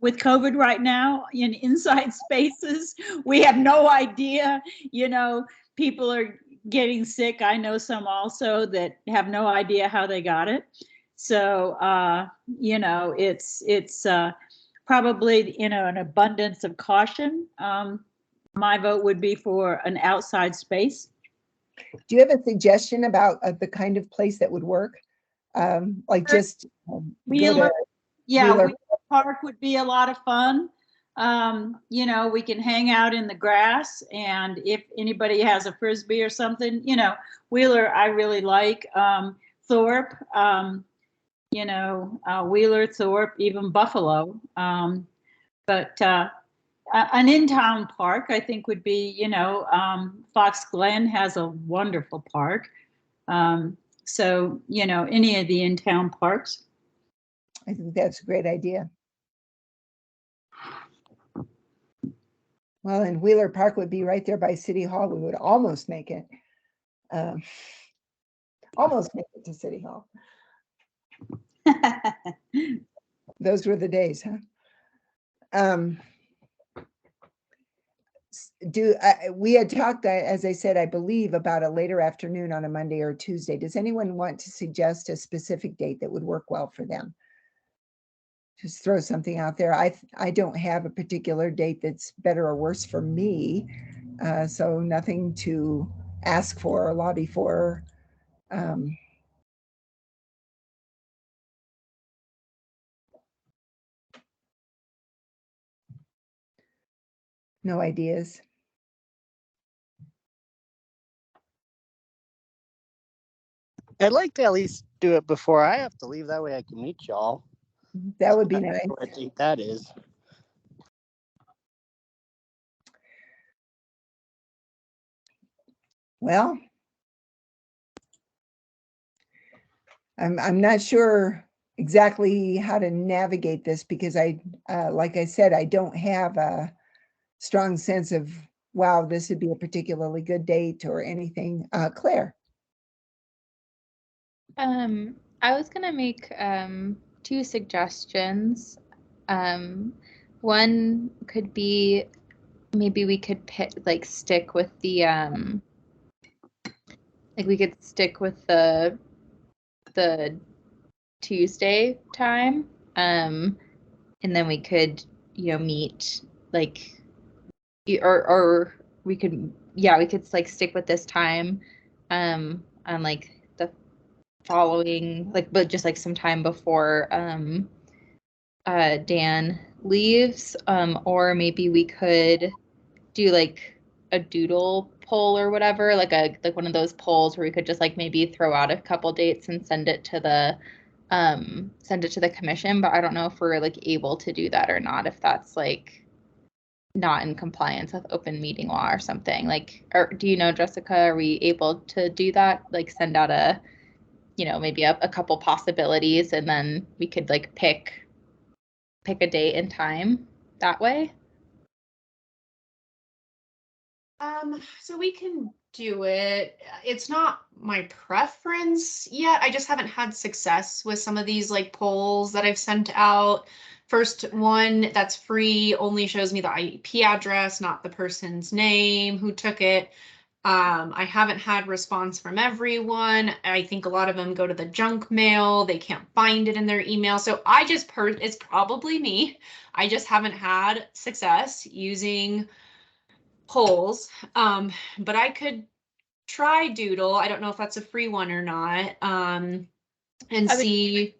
with COVID right now in inside spaces. We have no idea, people are getting sick. I know some also that have no idea how they got it. So, it's probably, an abundance of caution. My vote would be for an outside space. Do you have a suggestion about the kind of place that would work? Like just Wheeler, Wheeler Park would be a lot of fun. We can hang out in the grass, and if anybody has a Frisbee or something, Wheeler, I really like. Thorpe, Wheeler, Thorpe, even Buffalo. But an in-town park, I think, would be, Fox Glen has a wonderful park. So, any of the in-town parks. I think that's a great idea. Well, and Wheeler Park would be right there by City Hall. We would almost make it. Almost make it to City Hall. Those were the days, huh? We had talked, as I said, I believe, about a later afternoon on a Monday or Tuesday. Does anyone want to suggest a specific date that would work well for them? Just throw something out there. I don't have a particular date that's better or worse for me, so nothing to ask for or lobby for. No ideas. I'd like to at least do it before I have to leave. That way I can meet y'all. That would be nice. I think that is. Well, I'm not sure exactly how to navigate this because like I said, I don't have a strong sense of, wow, this would be a particularly good date or anything. Claire. I was gonna make two suggestions. One could be maybe we could stick with the we could stick with the Tuesday time, and then we could meet or we could, yeah, we could like stick with this time, on like the following, like, but just like some time before, Dan leaves, or maybe we could do like a doodle poll or whatever, like one of those polls where we could just like maybe throw out a couple dates and send it to the commission. But I don't know if we're like able to do that or not, if that's like not in compliance with open meeting law or something. Like, or do you know, Jessica, are we able to do that? Like send out a, maybe a couple possibilities, and then we could like pick a date and time that way? So we can do it. It's not my preference yet. I just haven't had success with some of these like polls that I've sent out. First one that's free only shows me the IP address, not the person's name who took it. I haven't had response from everyone. I think a lot of them go to the junk mail. They can't find it in their email. So I just it's probably me. I just haven't had success using polls. But I could try Doodle. I don't know if that's a free one or not. And I would- see.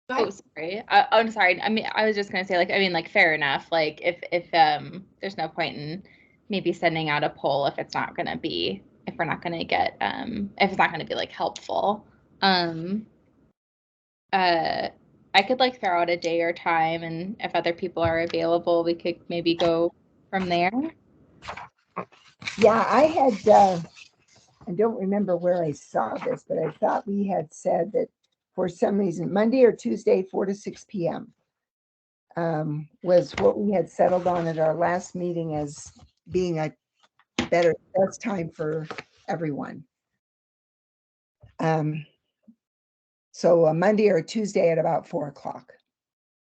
Go ahead. Oh, sorry. I'm sorry. I mean, I was just gonna say, like, I mean, like, fair enough. Like, if there's no point in maybe sending out a poll if it's not gonna be, if we're not gonna get, if it's not gonna be like helpful. I could like throw out a day or time, and if other people are available, we could maybe go from there. Yeah, I had, I don't remember where I saw this, but I thought we had said that for some reason, Monday or Tuesday, 4 to 6 p.m. Was what we had settled on at our last meeting as being a best time for everyone. So a Monday or a Tuesday at about 4 o'clock.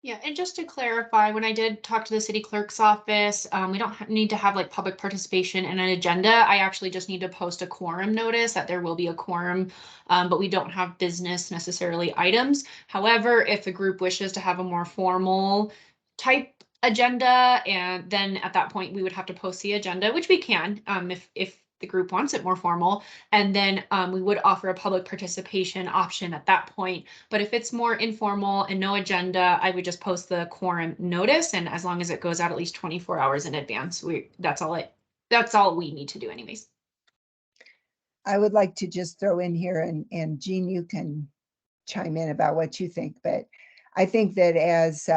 Yeah, and just to clarify, when I did talk to the city clerk's office, we don't need to have like public participation in an agenda. I actually just need to post a quorum notice that there will be a quorum, but we don't have business necessarily items. However, if the group wishes to have a more formal type agenda, and then at that point we would have to post the agenda, which we can, if the group wants it more formal, and then we would offer a public participation option at that point. But if it's more informal and no agenda, I would just post the quorum notice, and as long as it goes out at least 24 hours in advance, that's all we need to do anyways. I would like to just throw in here, and Jean, you can chime in about what you think, but I think that as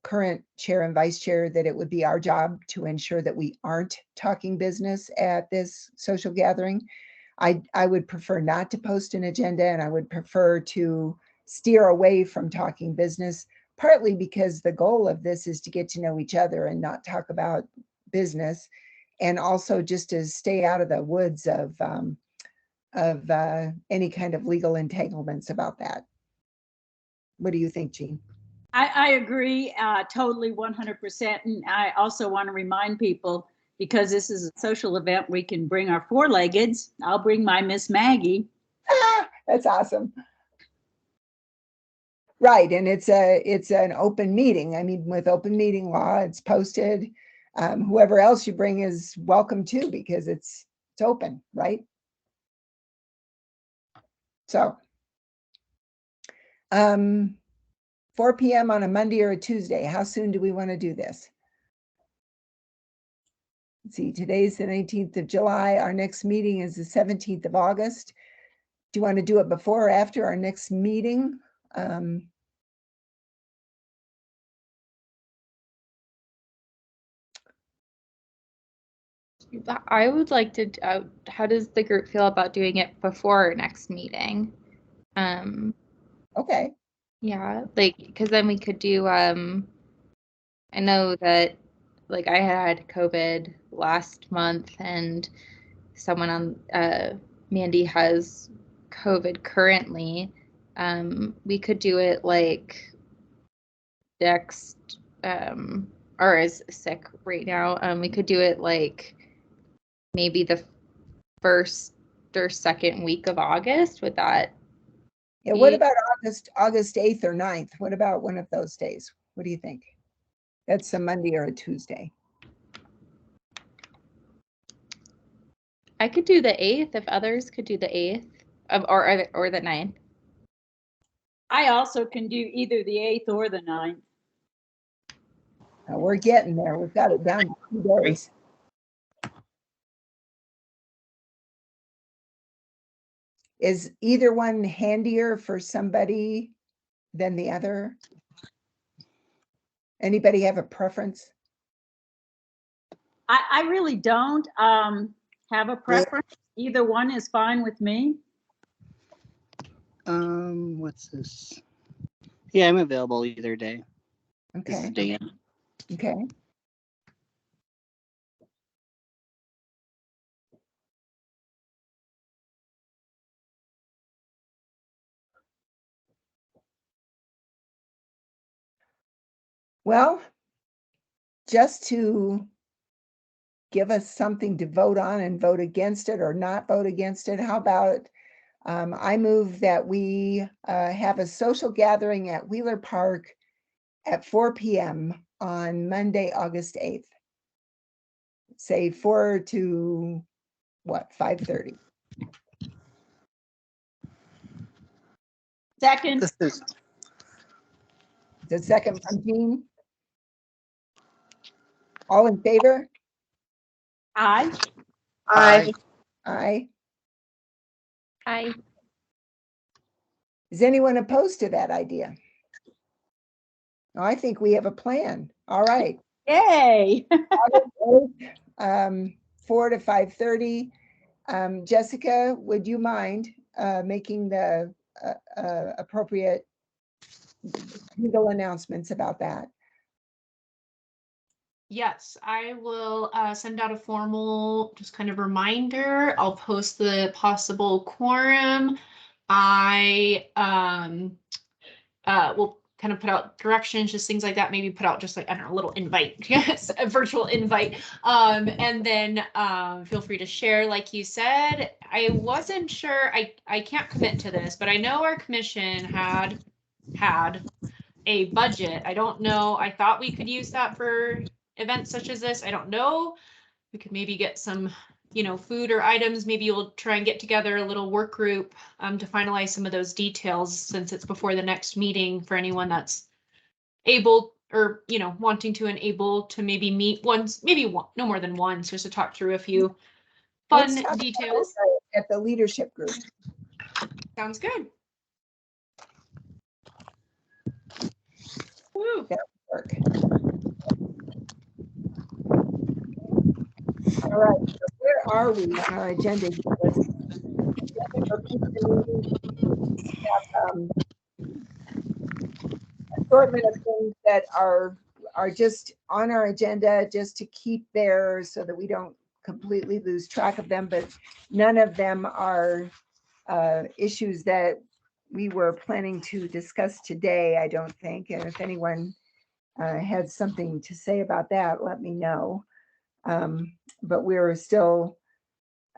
current chair and vice chair, that it would be our job to ensure that we aren't talking business at this social gathering. I would prefer not to post an agenda, and I would prefer to steer away from talking business, partly because the goal of this is to get to know each other and not talk about business, and also just to stay out of the woods of any kind of legal entanglements about that. What do you think, Jean? I agree totally 100%. And I also want to remind people, because this is a social event, we can bring our four-leggeds. I'll bring my Miss Maggie. That's awesome. Right, and it's an open meeting. I mean, with open meeting law, it's posted. Whoever else you bring is welcome too, because it's open, right? So 4 p.m. on a Monday or a Tuesday. How soon do we want to do this? Let's see, today's the 19th of July. Our next meeting is the 17th of August. Do you want to do it before or after our next meeting? I would like to, how does the group feel about doing it before our next meeting? Okay. Yeah, like, because then we could do, I know that, like, I had COVID last month, and someone on, Mandy has COVID currently. We could do it like next, or is sick right now. We could do it like maybe the first or second week of August. Would that? Yeah, what about August 8th or 9th? What about one of those days? What do you think? That's a Monday or a Tuesday. I could do the 8th if others could do the 8th or the 9th. I also can do either the 8th or the 9th. We're getting there. We've got it down to 2 days. Is either one handier for somebody than the other? Anybody have a preference? I really don't have a preference. Either one is fine with me. What's this? Yeah, I'm available either day. This is Okay, Dan. okay. Well, just to give us something to vote on and vote against it or not vote against it, how about I move that we have a social gathering at Wheeler Park at 4 p.m. on Monday, August 8th. Say 4 to what, 5:30? Second, This is The second from Jean. All in favor? aye. Aye. Aye. Hi. Is anyone opposed to that idea? No, I think we have a plan. All right. Yay. 4 to 5:30. Jessica, would you mind making the appropriate legal announcements about that? Yes, I will send out a formal just kind of reminder. I'll post the possible quorum. I will kind of put out directions, just things like that, maybe put out just like, I don't know, a little invite, yes, a virtual invite. And then feel free to share, like you said. I wasn't sure, I can't commit to this, but I know our commission had a budget. I don't know, I thought we could use that for events such as this. I don't know. We could maybe get some, food or items. Maybe you'll try and get together a little work group to finalize some of those details, since it's before the next meeting, for anyone that's able or, wanting to and able to maybe meet once, maybe one, no more than once, just to talk through a few fun Let's talk about details. this at the leadership group. Sounds good. Woo. Work. All right, so where are we on our agenda? Assortment of things that are just on our agenda, just to keep there so that we don't completely lose track of them, but none of them are issues that we were planning to discuss today, I don't think. And if anyone had something to say about that, let me know. But we're still,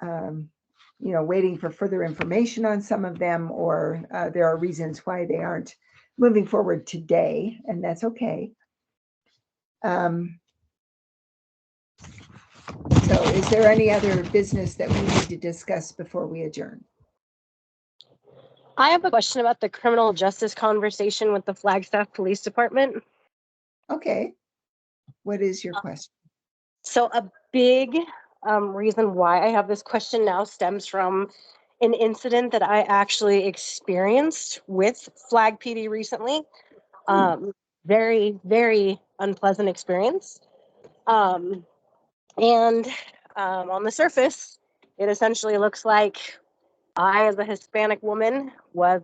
waiting for further information on some of them, or there are reasons why they aren't moving forward today, and that's okay. So is there any other business that we need to discuss before we adjourn? I have a question about the criminal justice conversation with the Flagstaff Police Department. Okay. What is your question? So a big reason why I have this question now stems from an incident that I actually experienced with Flag PD recently. Very, very unpleasant experience. And on the surface, it essentially looks like I, as a Hispanic woman, was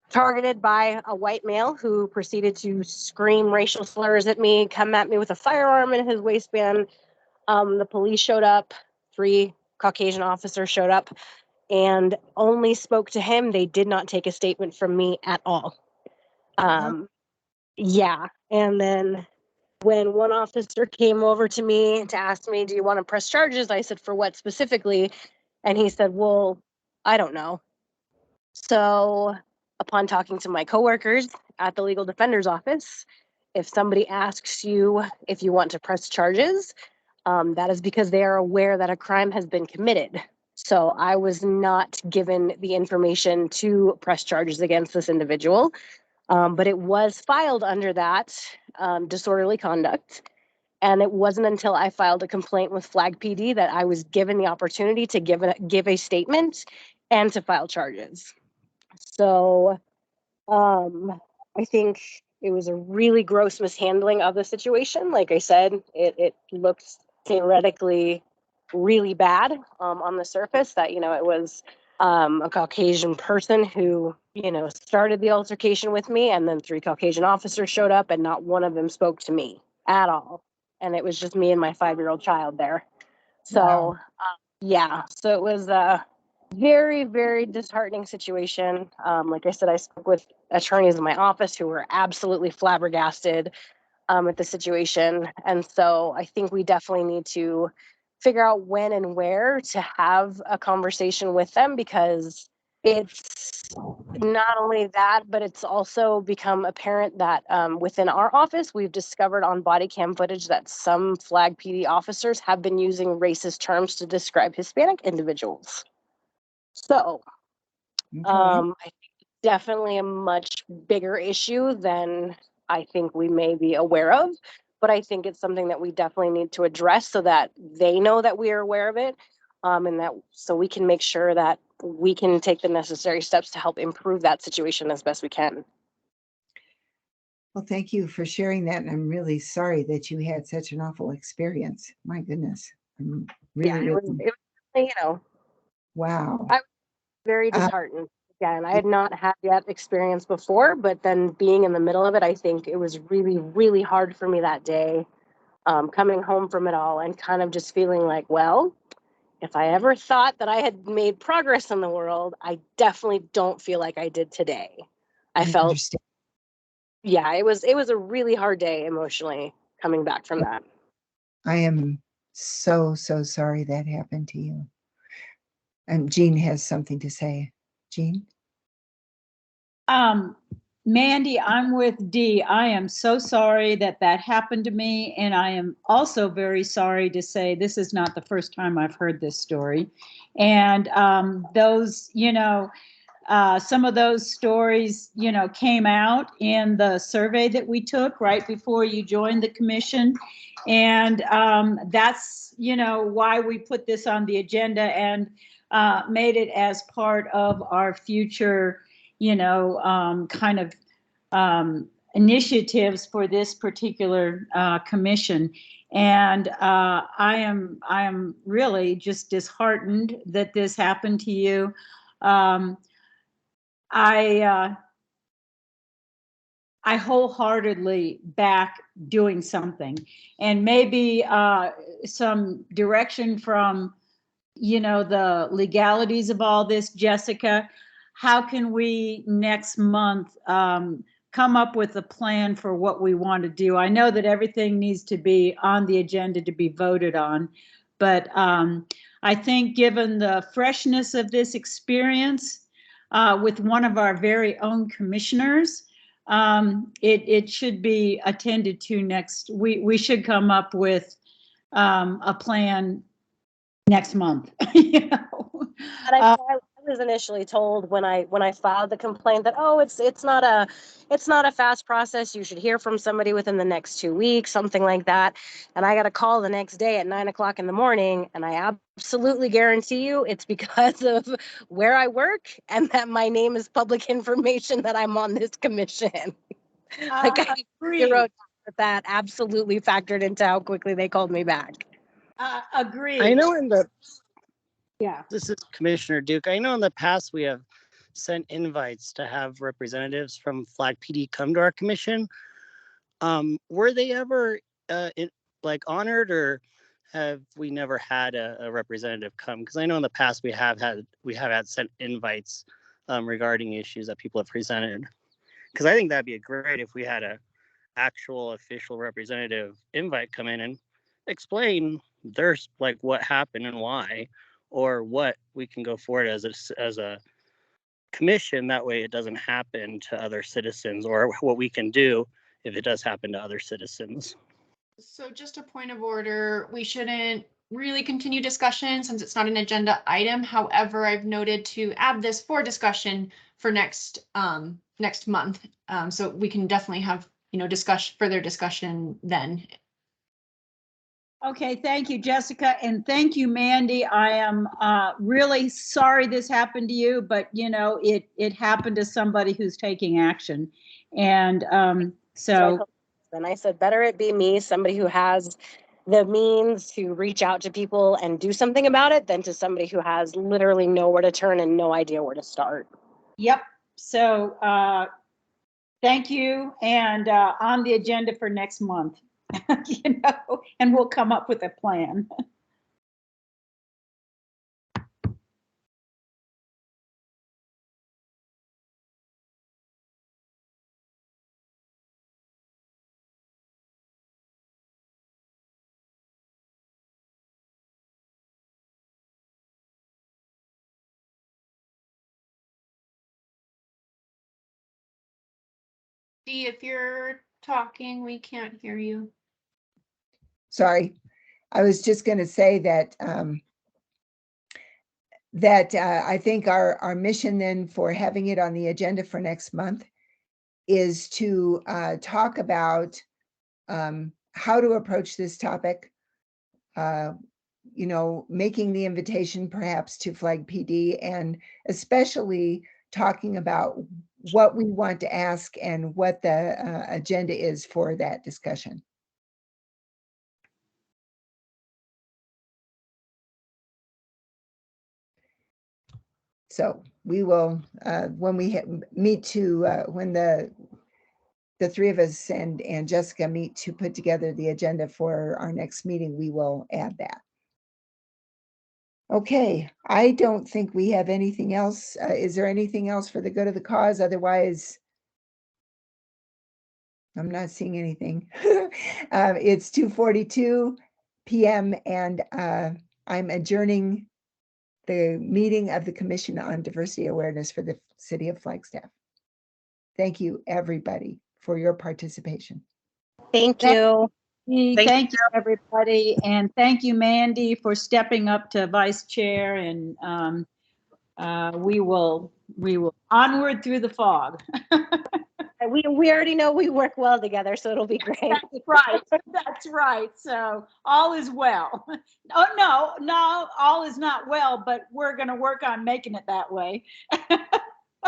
targeted by a white male who proceeded to scream racial slurs at me, come at me with a firearm in his waistband. The police showed up, 3 Caucasian officers showed up, and only spoke to him. They did not take a statement from me at all. Yeah. And then when one officer came over to me to ask me, do you want to press charges? I said, for what specifically? And he said, well, I don't know. So upon talking to my coworkers at the legal defender's office, if somebody asks you if you want to press charges, That is because they are aware that a crime has been committed. So I was not given the information to press charges against this individual, but it was filed under that disorderly conduct. And it wasn't until I filed a complaint with Flag PD that I was given the opportunity to give a statement and to file charges. So I think it was a really gross mishandling of the situation. Like I said, it looks theoretically really bad on the surface that, you know, it was a Caucasian person who, you know, started the altercation with me, and then 3 Caucasian officers showed up and not one of them spoke to me at all. And it was just me and my 5-year-old child there. So, Wow. yeah, so it was a very, very disheartening situation. Like I said, I spoke with attorneys in my office who were absolutely flabbergasted at the situation. And so I think we definitely need to figure out when and where to have a conversation with them, because it's not only that, but it's also become apparent that within our office, we've discovered on body cam footage that some Flag PD officers have been using racist terms to describe Hispanic individuals. So Okay. I think it's definitely a much bigger issue than I think we may be aware of, but I think it's something that we definitely need to address so that they know that we are aware of it, and that so we can make sure that we can take the necessary steps to help improve that situation as best we can. Well, thank you for sharing that. And I'm really sorry that you had such an awful experience. My goodness. I'm really, It was, you know, wow. very disheartened. Again, I had not had that experience before, but then being in the middle of it, I think it was really, really hard for me that day, coming home from it all and kind of just feeling like, well, if I ever thought that I had made progress in the world, I definitely don't feel like I did today. I felt, understand. yeah, it was a really hard day emotionally coming back from that. I am so sorry that happened to you. And Jean has something to say. Jean? Mandy, I'm with Dee. I am so sorry that that happened to me, and I am also very sorry to say this is not the first time I've heard this story. And those, you know, some of those stories, you know, came out in the survey that we took right before you joined the commission. And that's, you know, why we put this on the agenda and made it as part of our future, you know, kind of initiatives for this particular commission. And I am really just disheartened that this happened to you. I wholeheartedly back doing something, and maybe some direction from, you know, the legalities of all this. Jessica, how can we next month come up with a plan for what we want to do? I know that everything needs to be on the agenda to be voted on, but I think given the freshness of this experience with one of our very own commissioners, it should be attended to next. We should come up with a plan next month. You know? And I was initially told when I filed the complaint that, oh, it's not a fast process. You should hear from somebody within the next 2 weeks, something like that. And I got a call the next day at 9 o'clock in the morning, and I absolutely guarantee you it's because of where I work and that my name is public information that I'm on this commission. Like I wrote that absolutely factored into how quickly they called me back. Agree. I know in the Yeah. This is Commissioner Duke. I know in the past we have sent invites to have representatives from Flag PD come to our commission. Were they ever honored, or have we never had a representative come? Because I know in the past we have had sent invites regarding issues that people have presented. Because I think that'd be great if we had a actual official representative invite come in and explain there's like what happened and why, or what we can go forward as a commission. That way it doesn't happen to other citizens, or what we can do if it does happen to other citizens. So just a point of order, we shouldn't really continue discussion since it's not an agenda item. However, I've noted to add this for discussion for next month. So we can definitely have, further discussion then. Okay, thank you, Jessica, and thank you, Mandy. I am really sorry this happened to you, but it happened to somebody who's taking action. And so then I said, better it be me, somebody who has the means to reach out to people and do something about it, than to somebody who has literally nowhere to turn and no idea where to start. Yep. So thank you. And on the agenda for next month, and we'll come up with a plan. Dee, if you're talking, we can't hear you. Sorry, I was just going to say that I think our mission then for having it on the agenda for next month is to talk about how to approach this topic, making the invitation perhaps to Flag PD, and especially talking about what we want to ask and what the agenda is for that discussion. So we will, when we meet to, when the three of us and Jessica meet to put together the agenda for our next meeting, we will add that. Okay, I don't think we have anything else. Is there anything else for the good of the cause? Otherwise, I'm not seeing anything. It's 2:42 p.m. and I'm adjourning the meeting of the Commission on Diversity Awareness for the City of Flagstaff. Thank you, everybody, for your participation. Thank you. Thank you, everybody. And thank you, Mandy, for stepping up to vice chair. And we will onward through the fog. We already know we work well together, so it'll be great. That's right. That's right. So all is well. Oh, no, all is not well, but we're going to work on making it that way.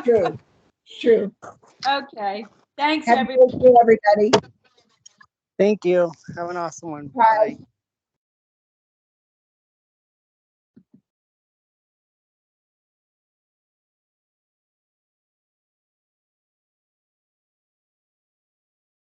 True. Okay. Thanks, Have a good day, everybody. Thank you. Have an awesome one. Bye. Bye.